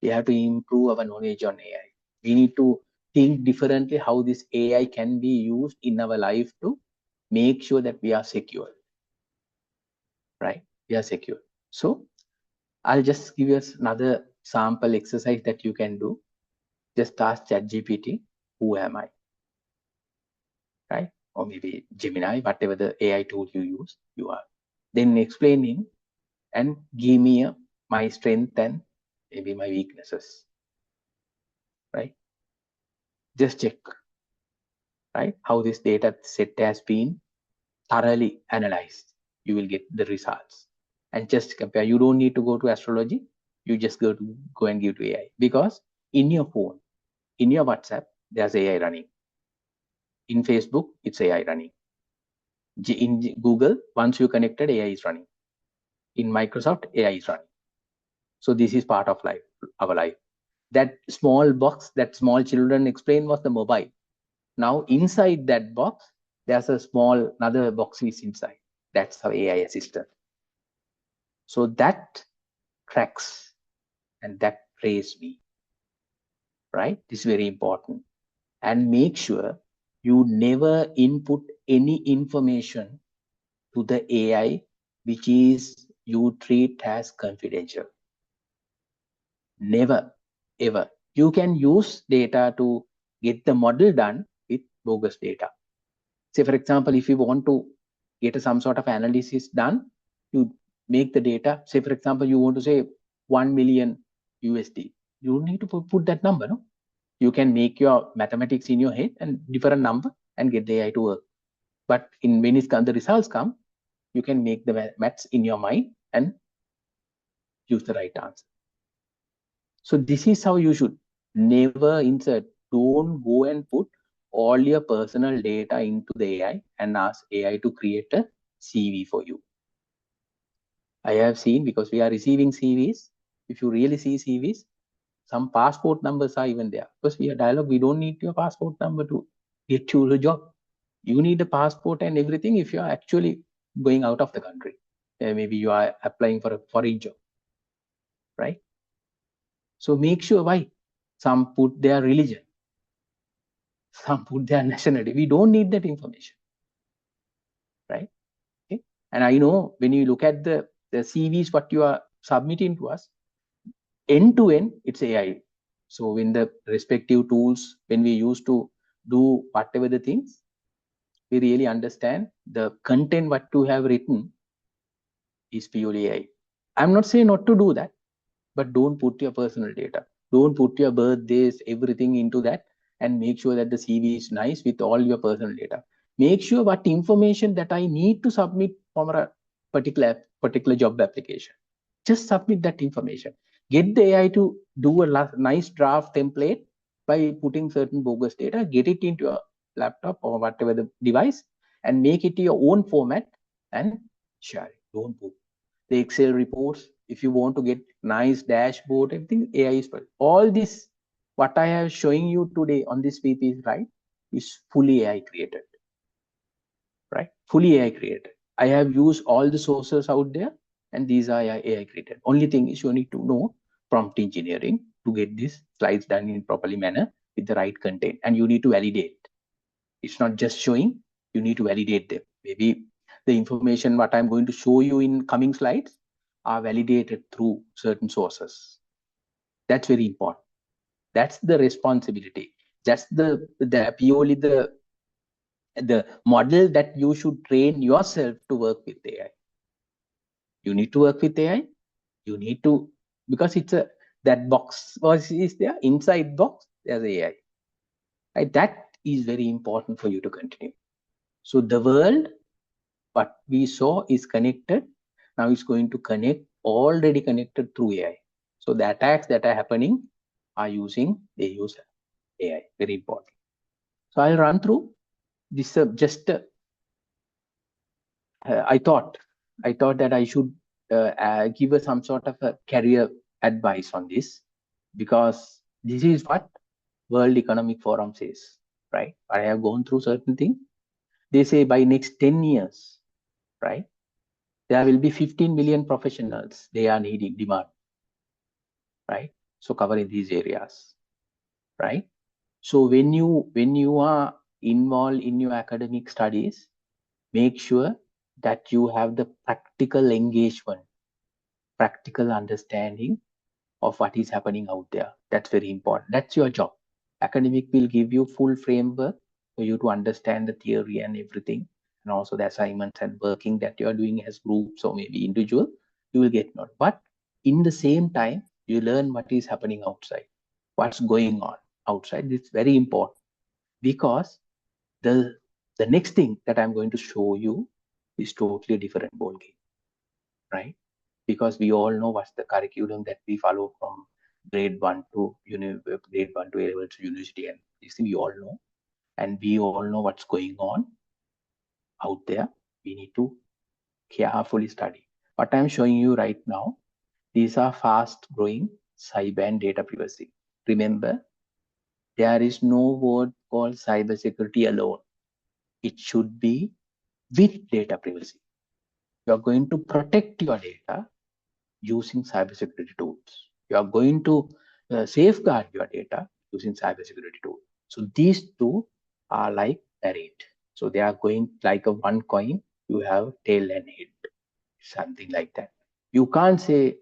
We have to improve our knowledge on AI. We need to think differently how this AI can be used in our life to make sure that we are secure. Right? We are secure. So I'll just give you another sample exercise that you can do. Just ask ChatGPT, who am I? Right? Or maybe Gemini, whatever the AI tool you use, you are. Then explaining and give me my strength and maybe my weaknesses. Right? Just check, right? How this data set has been thoroughly analyzed. You will get the results. And just compare. You don't need to go to astrology. You just go and give to AI. Because in your phone, in your WhatsApp, there's AI running. In Facebook, it's AI running. In Google, once you connected, AI is running. In Microsoft, AI is running. So this is part of life, our life. That small box that small children explain was the mobile. Now inside that box, there's a small another box is inside. That's our AI assistant. So that tracks and that traces me. Right? This is very important. And make sure you never input any information to the AI which is you treat as confidential. Never, ever. You can use data to get the model done with bogus data. Say, for example, if you want to get some sort of analysis done, you make the data. Say, for example, you want to say 1 million USD. You don't need to put that number, no? You can make your mathematics in your head and different number and get the AI to work. But when the results come, you can make the maths in your mind and use the right answer. So this is how you should never insert. Don't go and put all your personal data into the AI and ask AI to create a CV for you. I have seen, because we are receiving CVs. If you really see CVs, some passport numbers are even there. Because we are dialogue, we don't need your passport number to get you a job. You need a passport and everything if you are actually going out of the country. Maybe you are applying for a foreign job, right? So make sure why. Some put their religion, some put their nationality. We don't need that information, right? Okay. And I know when you look at the CVs, what you are submitting to us, end to end, it's AI. So when the respective tools, when we used to do whatever the things, we really understand the content what you have written is purely AI. I'm not saying not to do that, but don't put your personal data. Don't put your birthdays, everything into that, and make sure that the CV is nice with all your personal data. Make sure what information that I need to submit for a particular job application. Just submit that information. Get the AI to do a nice draft template by putting certain bogus data, get it into your laptop or whatever the device, and make it your own format and share it. Don't put the Excel reports, If you want to get nice dashboard, everything AI is all this. What I have showing you today on this PP, right, is fully AI created, right? Fully AI created. I have used all the sources out there, and these are AI created. Only thing is you need to know prompt engineering to get these slides done in properly manner with the right content, and you need to validate. It's not just showing, you need to validate them. Maybe the information what I'm going to show you in coming slides are validated through certain sources. That's very important. That's the responsibility. That's the purely the model that you should train yourself to work with AI. You need to work with AI. You need to, because it's a, that box was is there, inside box there's AI, right? That is very important for you to continue. So the world, what we saw is connected. Now it's going to connect, already connected through AI. So the attacks that are happening are they use AI, very important. So I'll run through this just I thought that I should give some sort of a career advice on this, because this is what World Economic Forum says, right? I have gone through certain things. They say by next 10 years, right, there will be 15 million professionals they are needing, demand, right? So covering these areas, right? So when you are involved in your academic studies, make sure that you have the practical engagement, practical understanding of what is happening out there. That's very important. That's your job. Academic will give you full framework for you to understand the theory and everything, and also the assignments and working that you are doing as groups or maybe individual, you will get knowledge. But in the same time, you learn what is happening outside, what's going on outside. It's very important, because the next thing that I'm going to show you is totally different ball game, right? Because we all know what's the curriculum that we follow from grade 1 to grade 1 to A-level to university, and this thing we all know, and we all know what's going on out there. We need to carefully study. What I'm showing you right now, these are fast growing cyber and data privacy. Remember, there is no word called cybersecurity alone. It should be with data privacy. You are going to protect your data using cybersecurity tools. You are going to safeguard your data using cybersecurity tools. So these two are like married. So they are going like a one coin. You have tail and head, something like that. You can't say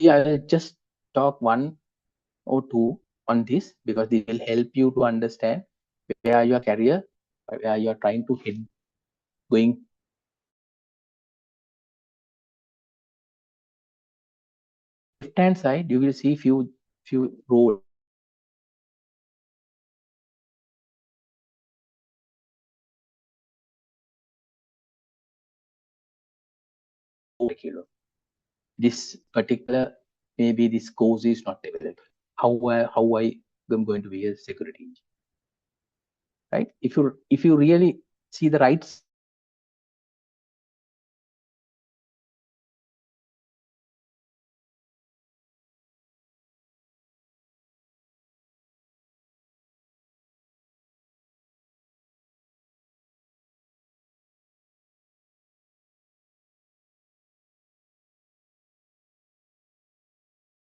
I'll just talk one or two on this, because it will help you to understand where your career, where you are trying to head going. Left hand side, you will see few roles. This particular, maybe this course is not available. How I am going to be a security engineer, right? If you really see the rights,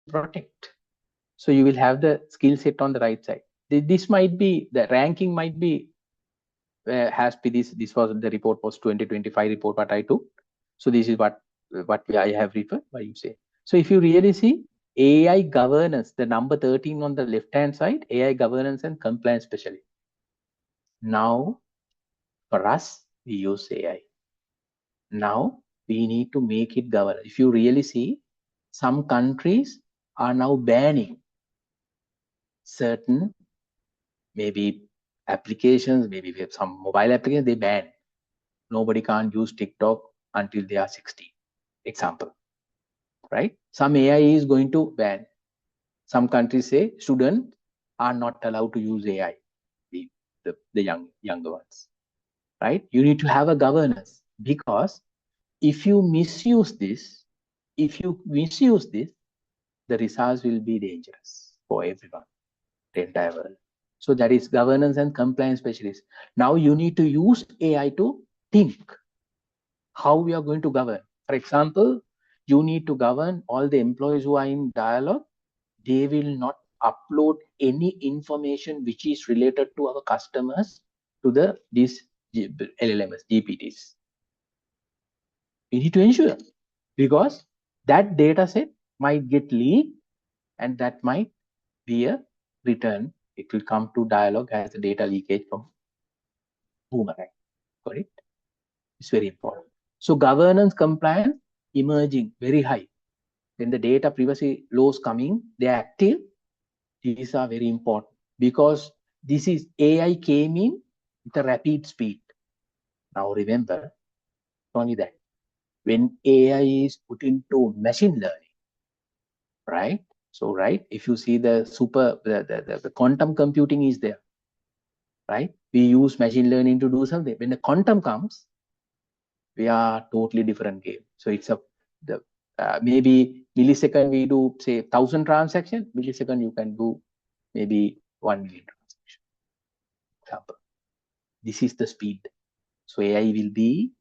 protect. So you will have the skill set on the right side. This might be the ranking, might be has be this was the report was 2025 report what I took. So this is what I have referred by you say. So if you really see AI governance, the number 13 on the left hand side, AI governance and compliance specialist. Now for us, we use AI. Now we need to make it govern. If you really see, some countries are now banning certain maybe applications, maybe we have some mobile applications, they ban. Nobody can't use TikTok until they are 60. Example, right? Some AI is going to ban. Some countries say students are not allowed to use AI. the younger ones, right? You need to have a governance, because if you misuse this, the results will be dangerous for everyone, the entire world. So that is governance and compliance specialist. Now you need to use AI to think how we are going to govern. For example, you need to govern all the employees who are in dialogue. They will not upload any information which is related to our customers to these LLMs, GPTs. We need to ensure, because that data set might get leaked, and that might be a return. It will come to dialogue as a data leakage from boomerang. Correct? It's very important. So governance compliance emerging very high. When the data privacy laws coming, they are active. These are very important, because this is AI came in with a rapid speed. Now remember, only that when AI is put into machine learning, right? So, right, if you see the quantum computing is there, right? We use machine learning to do something. When the quantum comes, we are totally different game. So it's maybe millisecond we do say 1,000 transactions. Millisecond you can do maybe 1 million transactions. Example. This is the speed. So AI will be,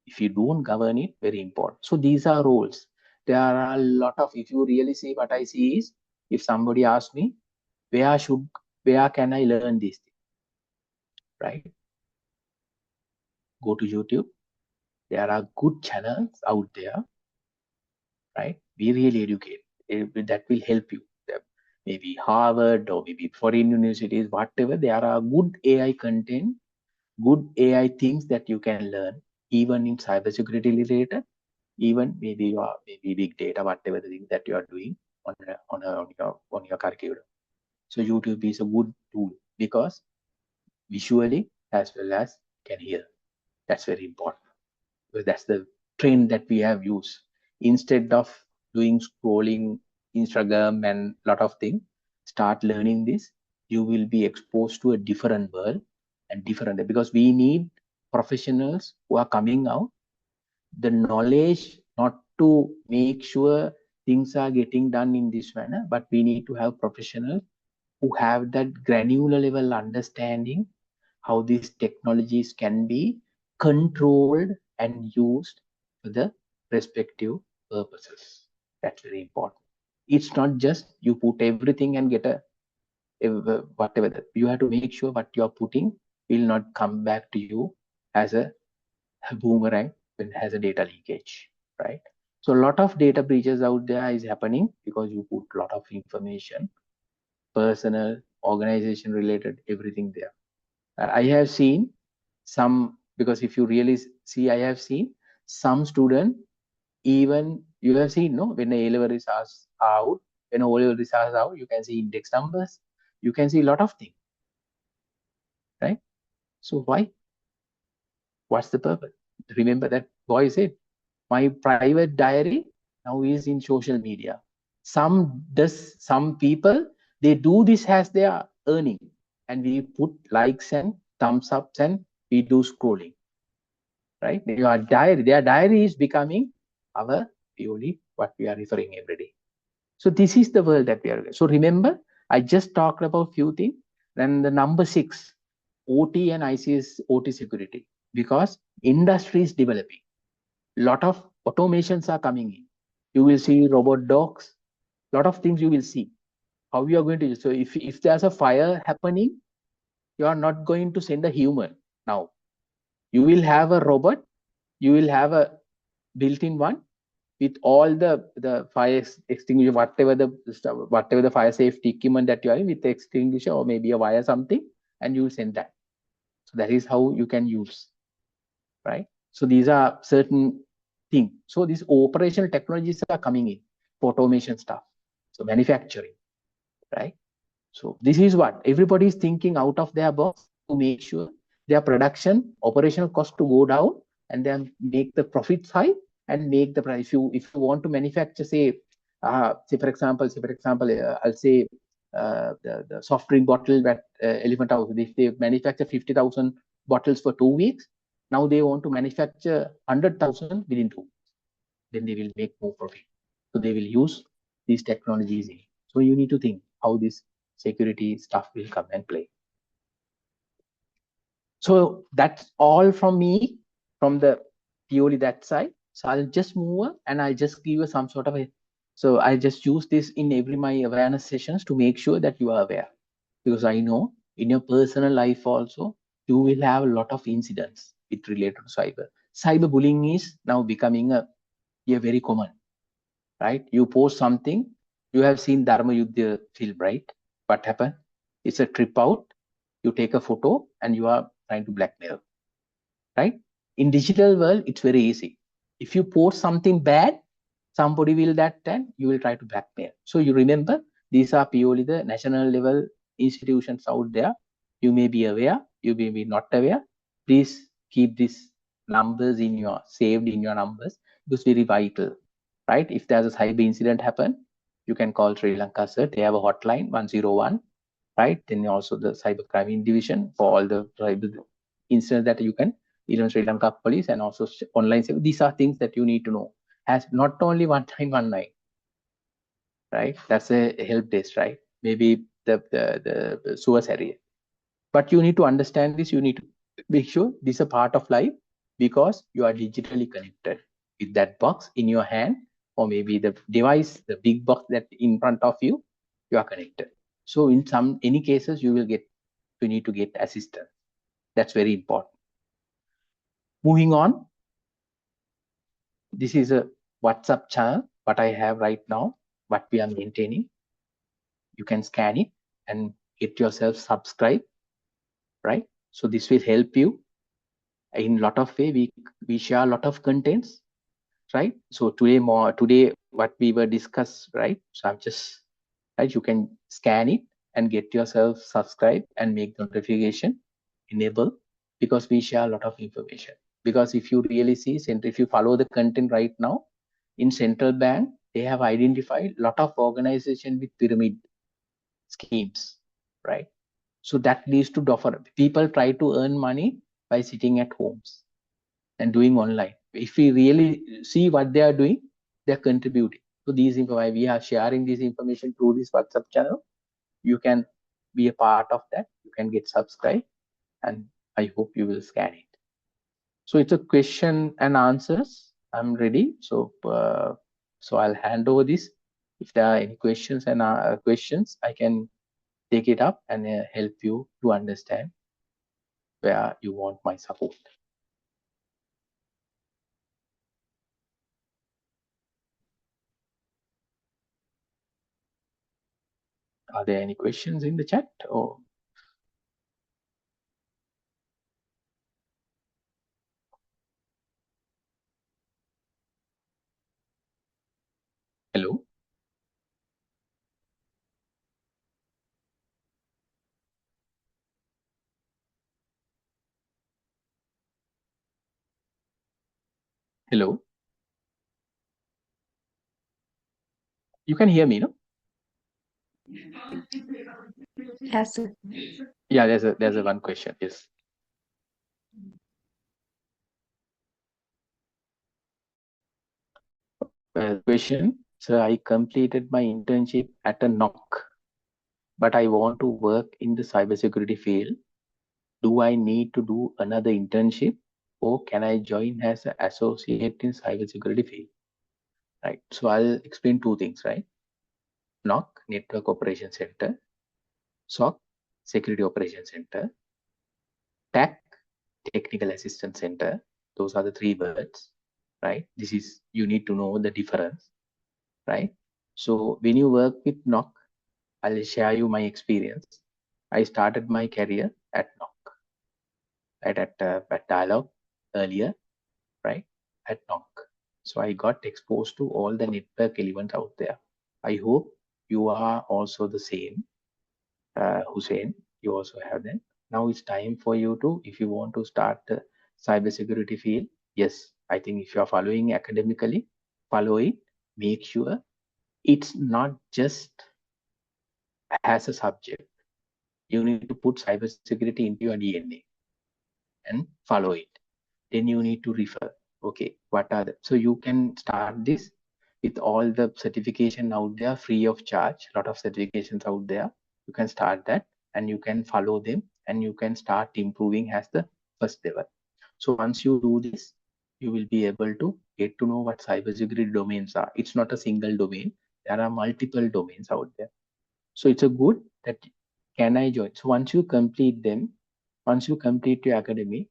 if you don't govern it, very important. So these are roles. There are a lot of, if you really see, what I see is, if somebody asks me, where can I learn this thing? Right? Go to YouTube. There are good channels out there, right? Be really educated. That will help you. Maybe Harvard or maybe foreign universities, whatever. There are good AI content, good AI things that you can learn, even in cybersecurity related, even maybe big data, whatever the thing that you are doing on your curriculum. So YouTube is a good tool, because visually as well as can hear. That's very important. Because that's the trend that we have used. Instead of doing scrolling Instagram and lot of things, start learning this. You will be exposed to a different world and different, because we need professionals who are coming out, the knowledge, not to make sure things are getting done in this manner, but we need to have professionals who have that granular level understanding how these technologies can be controlled and used for the respective purposes. That's very important. It's not just you put everything and get whatever that you have to make sure what you are putting will not come back to you as a boomerang when it has a data leakage, right? So a lot of data breaches out there is happening because you put a lot of information, personal, organization related, everything there. I have seen some, because if you really see, I have seen some student, even you have seen, no, when the A-level results out, when O-level results out, you can see index numbers, you can see a lot of things, right? So why? What's the purpose? Remember that boy said, my private diary now is in social media. Some people, they do this as their earning, and we put likes and thumbs ups and we do scrolling, right? Their diary is becoming our purely what we are referring every day. So this is the world that we are. So remember, I just talked about few things. Then the number 6, OT and ICS OT security, because industry is developing. Lot of automations are coming in. You will see robot dogs, lot of things you will see. How you are going to use. So if there's a fire happening, you are not going to send a human now. You will have a robot, you will have a built-in one with all the fire extinguisher, whatever the fire safety equipment that you are in, with the extinguisher or maybe a wire something, and you will send that. So that is how you can use, right? So these are certain things. So these operational technologies are coming in for automation stuff. So manufacturing, right? So this is what everybody is thinking out of their box to make sure their production operational cost to go down, and then make the profits high and make the price. If you want to manufacture, say for example, I'll say the soft drink bottle that Elephant House, if they manufacture 50,000 bottles for 2 weeks, now they want to manufacture 100,000 within 2 weeks. Then they will make more profit. So they will use these technologies. So you need to think how this security stuff will come and play. So that's all from me, from the purely that side. So I'll just move on and I'll just give you some sort of a, so I just use this in every my awareness sessions to make sure that you are aware, because I know in your personal life also, you will have a lot of incidents with related to cyber. Cyberbullying is now becoming a very common, right? You post something, you have seen Dharma Yuddha film, right? What happened? It's a trip out, you take a photo and you are trying to blackmail, right? In digital world, it's very easy. If you post something bad, somebody will that time you will try to blackmail. So you remember, these are purely the national level institutions out there. You may be aware, you may be not aware. Please keep these numbers in your saved in your numbers. It's very vital, right? If there's a cyber incident happen, you can call Sri Lanka, sir. They have a hotline 101, right? Then also the cybercrime division for all the cyber incidents that you can, even Sri Lanka police and also online. These are things that you need to know. Has not only 119, right? That's a help desk, right? Maybe the source area. But you need to understand this. You need to make sure this is a part of life, because you are digitally connected with that box in your hand, or maybe the device, the big box that in front of you, you are connected. So in any cases, you need to get assistance. That's very important. Moving on. This is a WhatsApp channel, what I have right now, what we are maintaining. You can scan it and get yourself subscribed, right? So this will help you in a lot of way. We share a lot of contents, right? So today what we were discussed, right? So I'm just, right, you can scan it and get yourself subscribed and make notification enable, because we share a lot of information. Because if you really see, if you follow the content right now, in central bank, they have identified a lot of organization with pyramid schemes, right? So that leads to offer. People try to earn money by sitting at homes and doing online. If we really see what they are doing, they're contributing. So we are sharing this information through this WhatsApp channel. You can be a part of that. You can get subscribed, and I hope you will scan it. So it's a question and answers. I'm ready. So I'll hand over this. If there are any questions and questions, I can take it up and help you to understand where you want my support. Are there any questions in the chat? Or hello? Hello? You can hear me, no? Yes, sir. Yeah, there's a one question. Yes. Question. So I completed my internship at a knock, but I want to work in the cybersecurity field. Do I need to do another internship, or can I join as an associate in cybersecurity field? Right. So I'll explain two things, right? NOC, Network Operation Center, SOC, Security Operation Center, TAC, Technical Assistance Center. Those are the three words, right? This is, you need to know the difference, right? So when you work with NOC, I'll share you my experience. I started my career at NOC, right, at Dialog earlier, right, at NOC. So I got exposed to all the network elements out there. I hope you are also the same, Hussein. You also have that. Now it's time for you to, if you want to start the cybersecurity field, yes, I think if you are following academically, follow it. Make sure it's not just has a subject, you need to put cybersecurity into your DNA and follow it. Then you need to refer. Okay, what are the, so you can start this with all the certification out there free of charge. A lot of certifications out there. You can start that and you can follow them and you can start improving as the first level. So once you do this, you will be able to get to know what cybersecurity domains are. It's not a single domain. There are multiple domains out there. So it's a good that can I join? So once you complete them, once you complete your academy,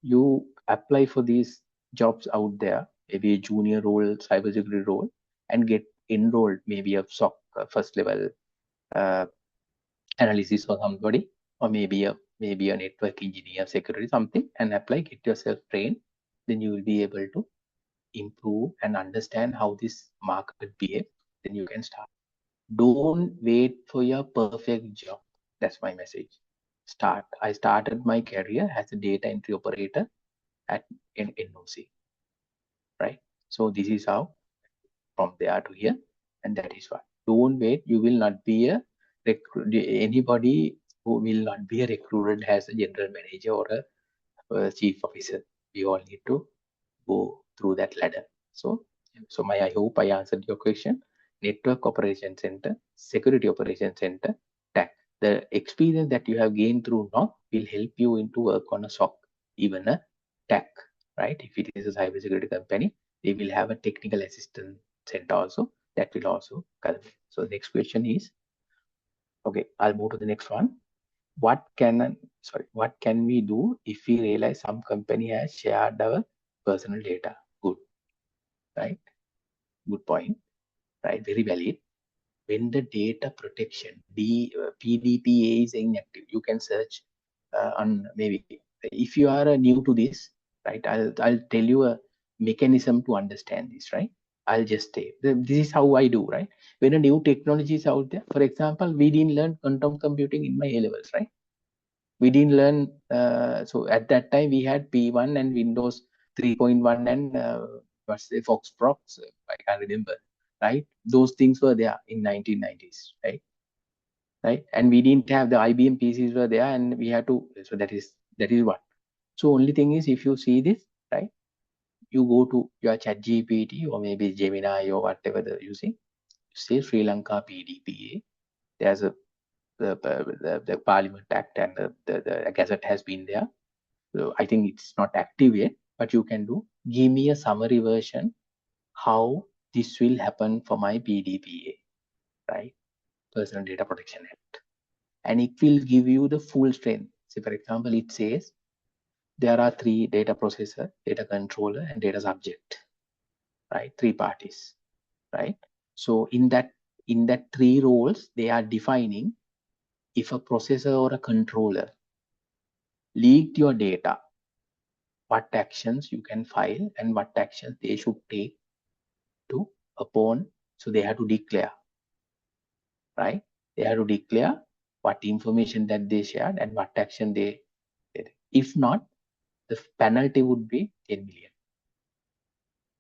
you apply for these jobs out there, maybe a junior role, cybersecurity role, and get enrolled, maybe a SOC first level uh, analysis or somebody, or maybe a network engineer, security, something, and apply, get yourself trained. Then you will be able to improve and understand how this market behaves. Then you can start. Don't wait for your perfect job. That's my message. Start. I started my career as a data entry operator at NOC, right? So this is how from there to here, and that is what. Don't wait. You will not be a anybody who will not be a recruited as a general manager or a chief officer. We all need to go through that ladder. So I hope I answered your question. Network Operation Center, Security Operation Center, TAC. The experience that you have gained through NOC will help you into work on a SOC, even a TAC, right? If it is a cybersecurity company, they will have a technical assistance center also. That will also come. So the next question is, okay, I'll move to the next one. What can we do if we realize some company has shared our personal data? Good, right? Good point, right? Very valid. When the data protection, PDPA is inactive, you can search on maybe if you are new to this, right? I'll tell you a mechanism to understand this, right? I'll just say this is how I do, right? When a new technology is out there, for example, we didn't learn quantum computing in my A levels, right? We didn't learn. So at that time we had P1 and Windows 3.1 and what's the Foxprox? I can't remember, right? Those things were there in 1990s, right? Right, and we didn't have the IBM PCs were there, and we had to. So that is what. So only thing is, if you see this, right, you go to your Chat GPT or maybe Gemini or whatever they're using. You say Sri Lanka PDPA. There's a the Parliament Act and the Gazette has been there. So I think it's not active yet, but you can do. Give me a summary version how this will happen for my PDPA, right? Personal Data Protection Act. And it will give you the full strength. So for example, it says there are three: data processor, data controller, and data subject, right? Three parties, right? So in that three roles, they are defining if a processor or a controller leaked your data, what actions you can file and what actions they should take to upon. So they have to declare, right? They have to declare what information that they shared and what action they did. If not, the penalty would be 10 million,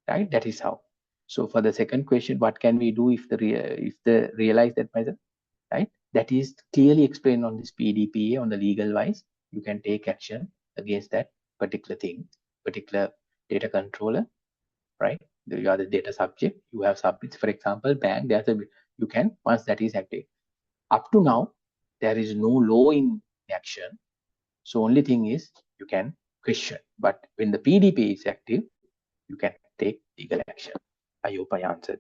right? That is how. So for the second question, what can we do if the realize that myself, right? That is clearly explained on this PDPA on the legal wise. You can take action against that particular thing, particular data controller, right? You are the data subject. You have subjects, for example, bank. There's a you can once that is active. Up to now, there is no law in action. So only thing is you can question. But when the PDPA is active, you can take legal action. I hope I answered.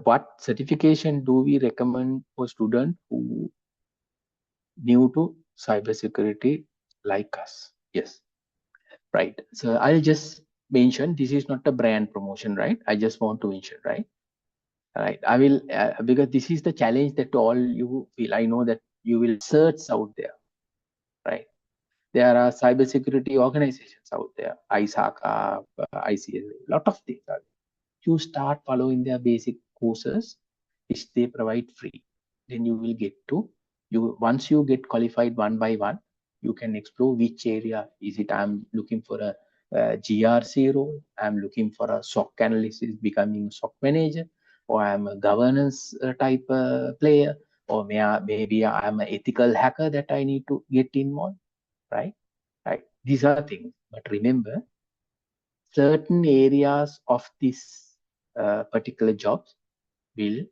What certification do we recommend for students who new to cybersecurity like us? Yes, right. So I'll just mention this is not a brand promotion, right? I just want to mention, right? Right. I will because this is the challenge that all you feel. I know that you will search out there, right? There are cybersecurity organizations out there, ISACA, ICS, a lot of things are there. You start following their basic courses, which they provide free. Then you will get to once you get qualified one by one, you can explore which area is it. I'm looking for a GRC role. I'm looking for a SOC analyst, becoming a SOC manager, or I'm a governance type player, or maybe I'm an ethical hacker that I need to get involved, right? Right. These are things. But remember, certain areas of this particular jobs will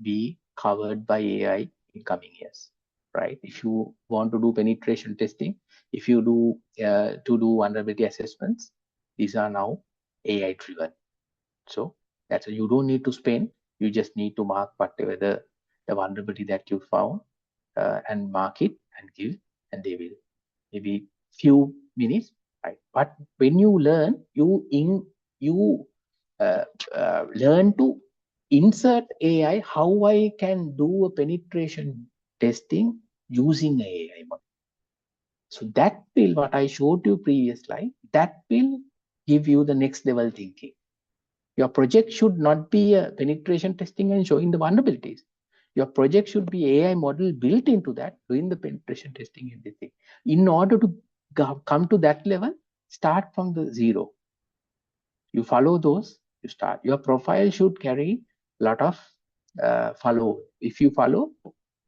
be covered by AI in coming years, right? If you want to do penetration testing, if you do to do vulnerability assessments, these are now AI driven. So that's you don't need to spend. You just need to mark whatever the vulnerability that you found and mark it and give, and they will maybe few minutes, right? But when you learn, you learn to insert AI, how I can do a penetration testing using AI model. So that will, what I showed you previous slide, that will give you the next level thinking. Your project should not be a penetration testing and showing the vulnerabilities. Your project should be AI model built into that, doing the penetration testing and everything. In order to come to that level, start from the zero. You follow those, you start. Your profile should carry a lot of follow. If you follow,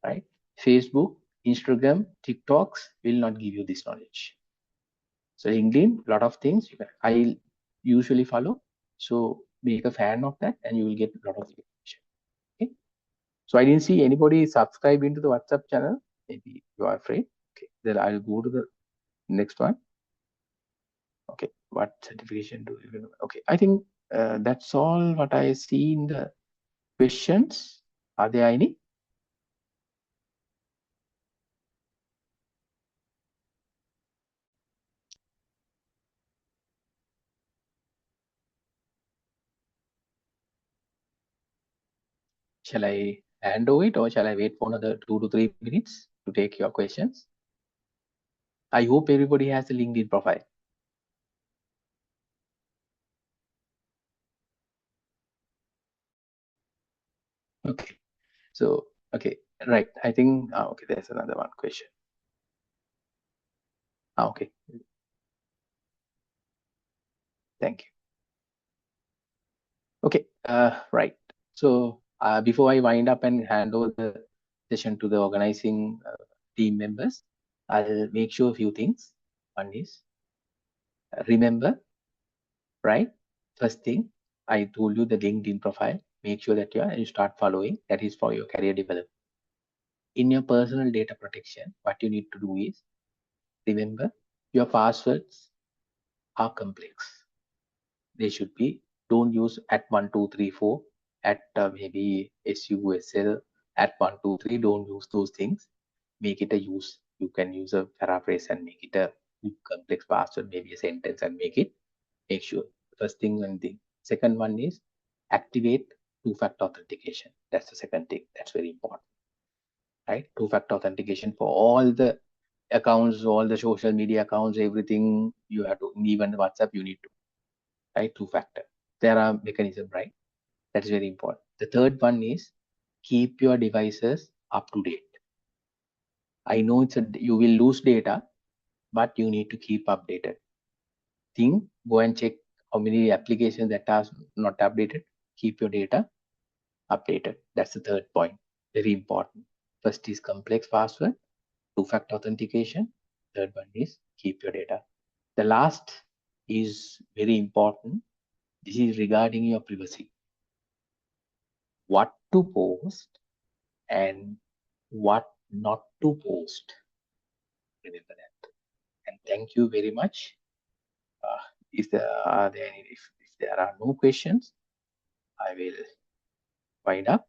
right, Facebook, Instagram, TikToks will not give you this knowledge. So LinkedIn, a lot of things I usually follow. So make a fan of that and you will get a lot of information. Okay. So I didn't see anybody subscribe into the WhatsApp channel. Maybe you are afraid. Okay. Then I'll go to the next one. Okay. What certification do you know? Okay. I think that's all what I see in the questions. Are there any? Shall I hand over it or shall I wait for another 2 to 3 minutes to take your questions? I hope everybody has a LinkedIn profile. Okay. So, okay, right. I think, okay, there's another one question. Okay. Thank you. Okay, right. So before I wind up and hand over the session to the organizing team members, I'll make sure a few things. One is, remember, right? First thing, I told you the LinkedIn profile. Make sure that you start following. That is for your career development. In your personal data protection, what you need to do is, remember, your passwords are complex. They should be, don't use at 1234 at maybe SUSL at 123. Don't use those things. Make it a use. You can use a paraphrase and make it a complex password, maybe a sentence, and make it. Make sure. First thing and thing. Second one is activate two-factor authentication. That's the second thing. That's very important. Right? Two-factor authentication for all the accounts, all the social media accounts, everything you have to, even WhatsApp, you need to. Right? Two-factor. There are mechanisms, right? That's very important. The third one is keep your devices up to date. I know you will lose data, but you need to keep updated. Go and check how many applications that are not updated. Keep your data updated. That's the third point. Very important. First is complex password, two-factor authentication. Third one is keep your data. The last is very important. This is regarding your privacy. What to post and what not to post. Remember that. And thank you very much. If there are no questions, I will wind up.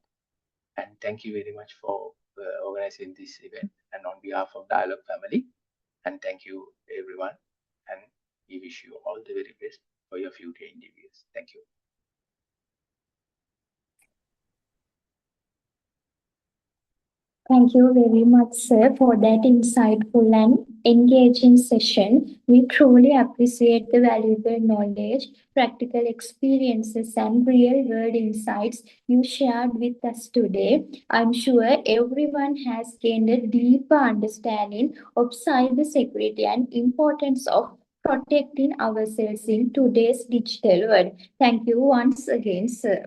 And thank you very much for organizing this event and on behalf of Dialogue family. And thank you everyone. And we wish you all the very best for your future endeavors. Thank you. Thank you very much, sir, for that insightful and engaging session. We truly appreciate the valuable knowledge, practical experiences, and real world insights you shared with us today. I'm sure everyone has gained a deeper understanding of cybersecurity and importance of protecting ourselves in today's digital world. Thank you once again, sir.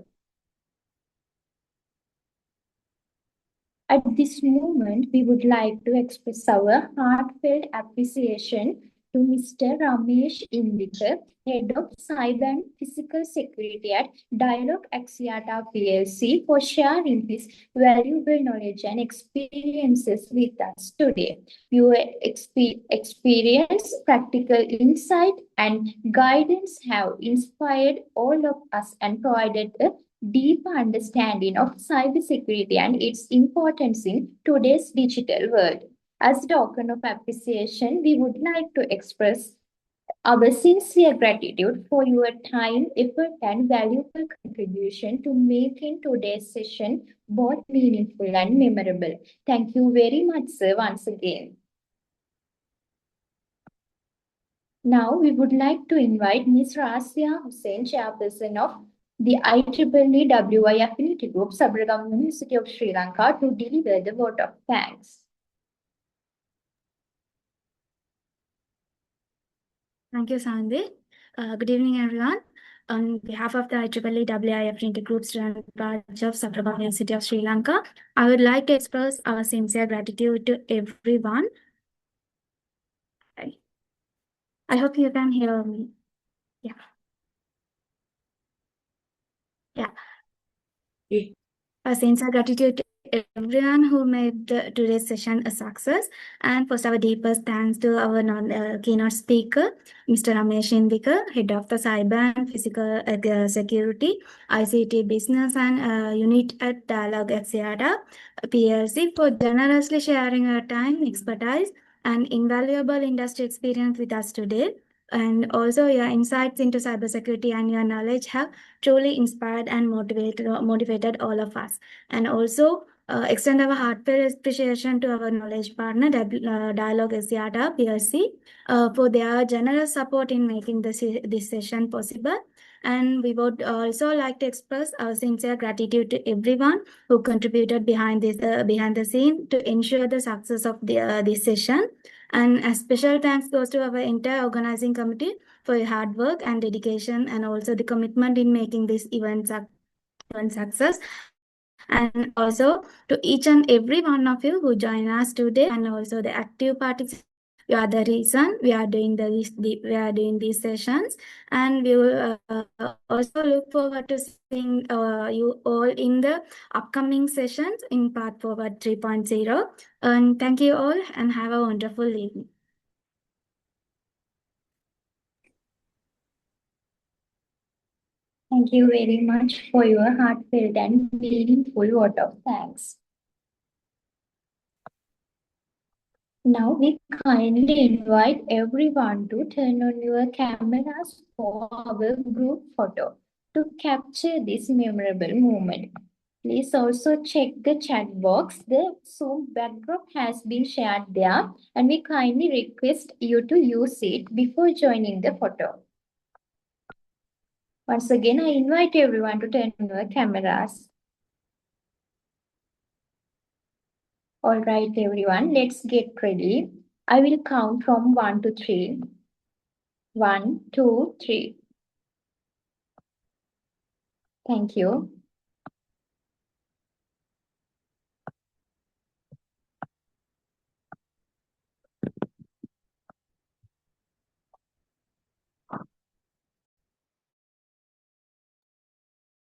At this moment, we would like to express our heartfelt appreciation to Mr. Ramesh Indikar, Head of Cyber and Physical Security at Dialog Axiata PLC, for sharing his valuable knowledge and experiences with us today. Your experience, practical insight, and guidance have inspired all of us and provided a deep understanding of cybersecurity and its importance in today's digital world. As a token of appreciation, we would like to express our sincere gratitude for your time, effort, and valuable contribution to making today's session both meaningful and memorable. Thank you very much, sir, once again. Now, we would like to invite Ms. Rasia Hussain, Chairperson of the IEEE WI Affinity Group, Sabaragaon University of Sri Lanka, to deliver the vote of thanks. Thank you, Sandhi. Good evening, everyone. On behalf of the IEEE WI Affinity Group student branch of Sabaragaon University of Sri Lanka, I would like to express our sincere gratitude to everyone. I hope you can hear me. Yeah. A sincere gratitude to everyone who made today's session a success. And first, our deepest thanks to our keynote speaker, Mr. Ramesh Indikar, Head of the Cyber and Physical Security, ICT Business and Unit at Dialog Axiata PLC, for generously sharing our time, expertise, and invaluable industry experience with us today. And also, your insights into cybersecurity and your knowledge have truly inspired and motivated all of us. And also, extend our heartfelt appreciation to our knowledge partner, Dialog Axiata PLC, for their generous support in making this session possible. And we would also like to express our sincere gratitude to everyone who contributed behind the scene to ensure the success of this session. And a special thanks goes to our entire organizing committee for your hard work and dedication, and also the commitment in making this event success. And also to each and every one of you who join us today, and also the active participants. You are the reason we are doing these sessions, and we will also look forward to seeing you all in the upcoming sessions in Path Forward 3.0. And thank you all, and have a wonderful evening. Thank you very much for your heartfelt and meaningful vote of thanks. Now we kindly invite everyone to turn on your cameras for our group photo to capture this memorable moment. Please also check the chat box. The Zoom backdrop has been shared there, and we kindly request you to use it before joining the photo. Once again, I invite everyone to turn on your cameras. All right, everyone, let's get ready. I will count from 1 to 3. 1, 2, 3. Thank you.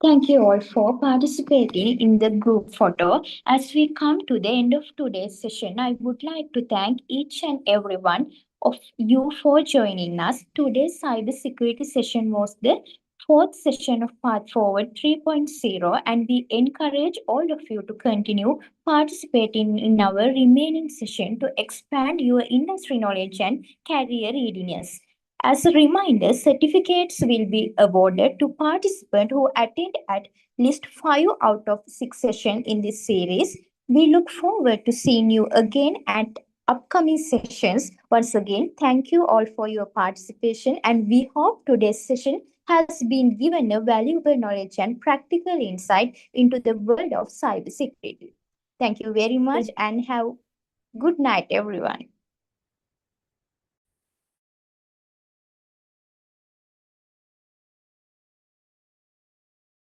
Thank you all for participating in the group photo. As we come to the end of today's session, I would like to thank each and every one of you for joining us. Today's cybersecurity session was the fourth session of Path Forward 3.0, and we encourage all of you to continue participating in our remaining session to expand your industry knowledge and career readiness. As a reminder, certificates will be awarded to participants who attend at least 5 out of 6 sessions in this series. We look forward to seeing you again at upcoming sessions. Once again, thank you all for your participation, and we hope today's session has been given a valuable knowledge and practical insight into the world of cybersecurity. Thank you very much, and have good night, everyone.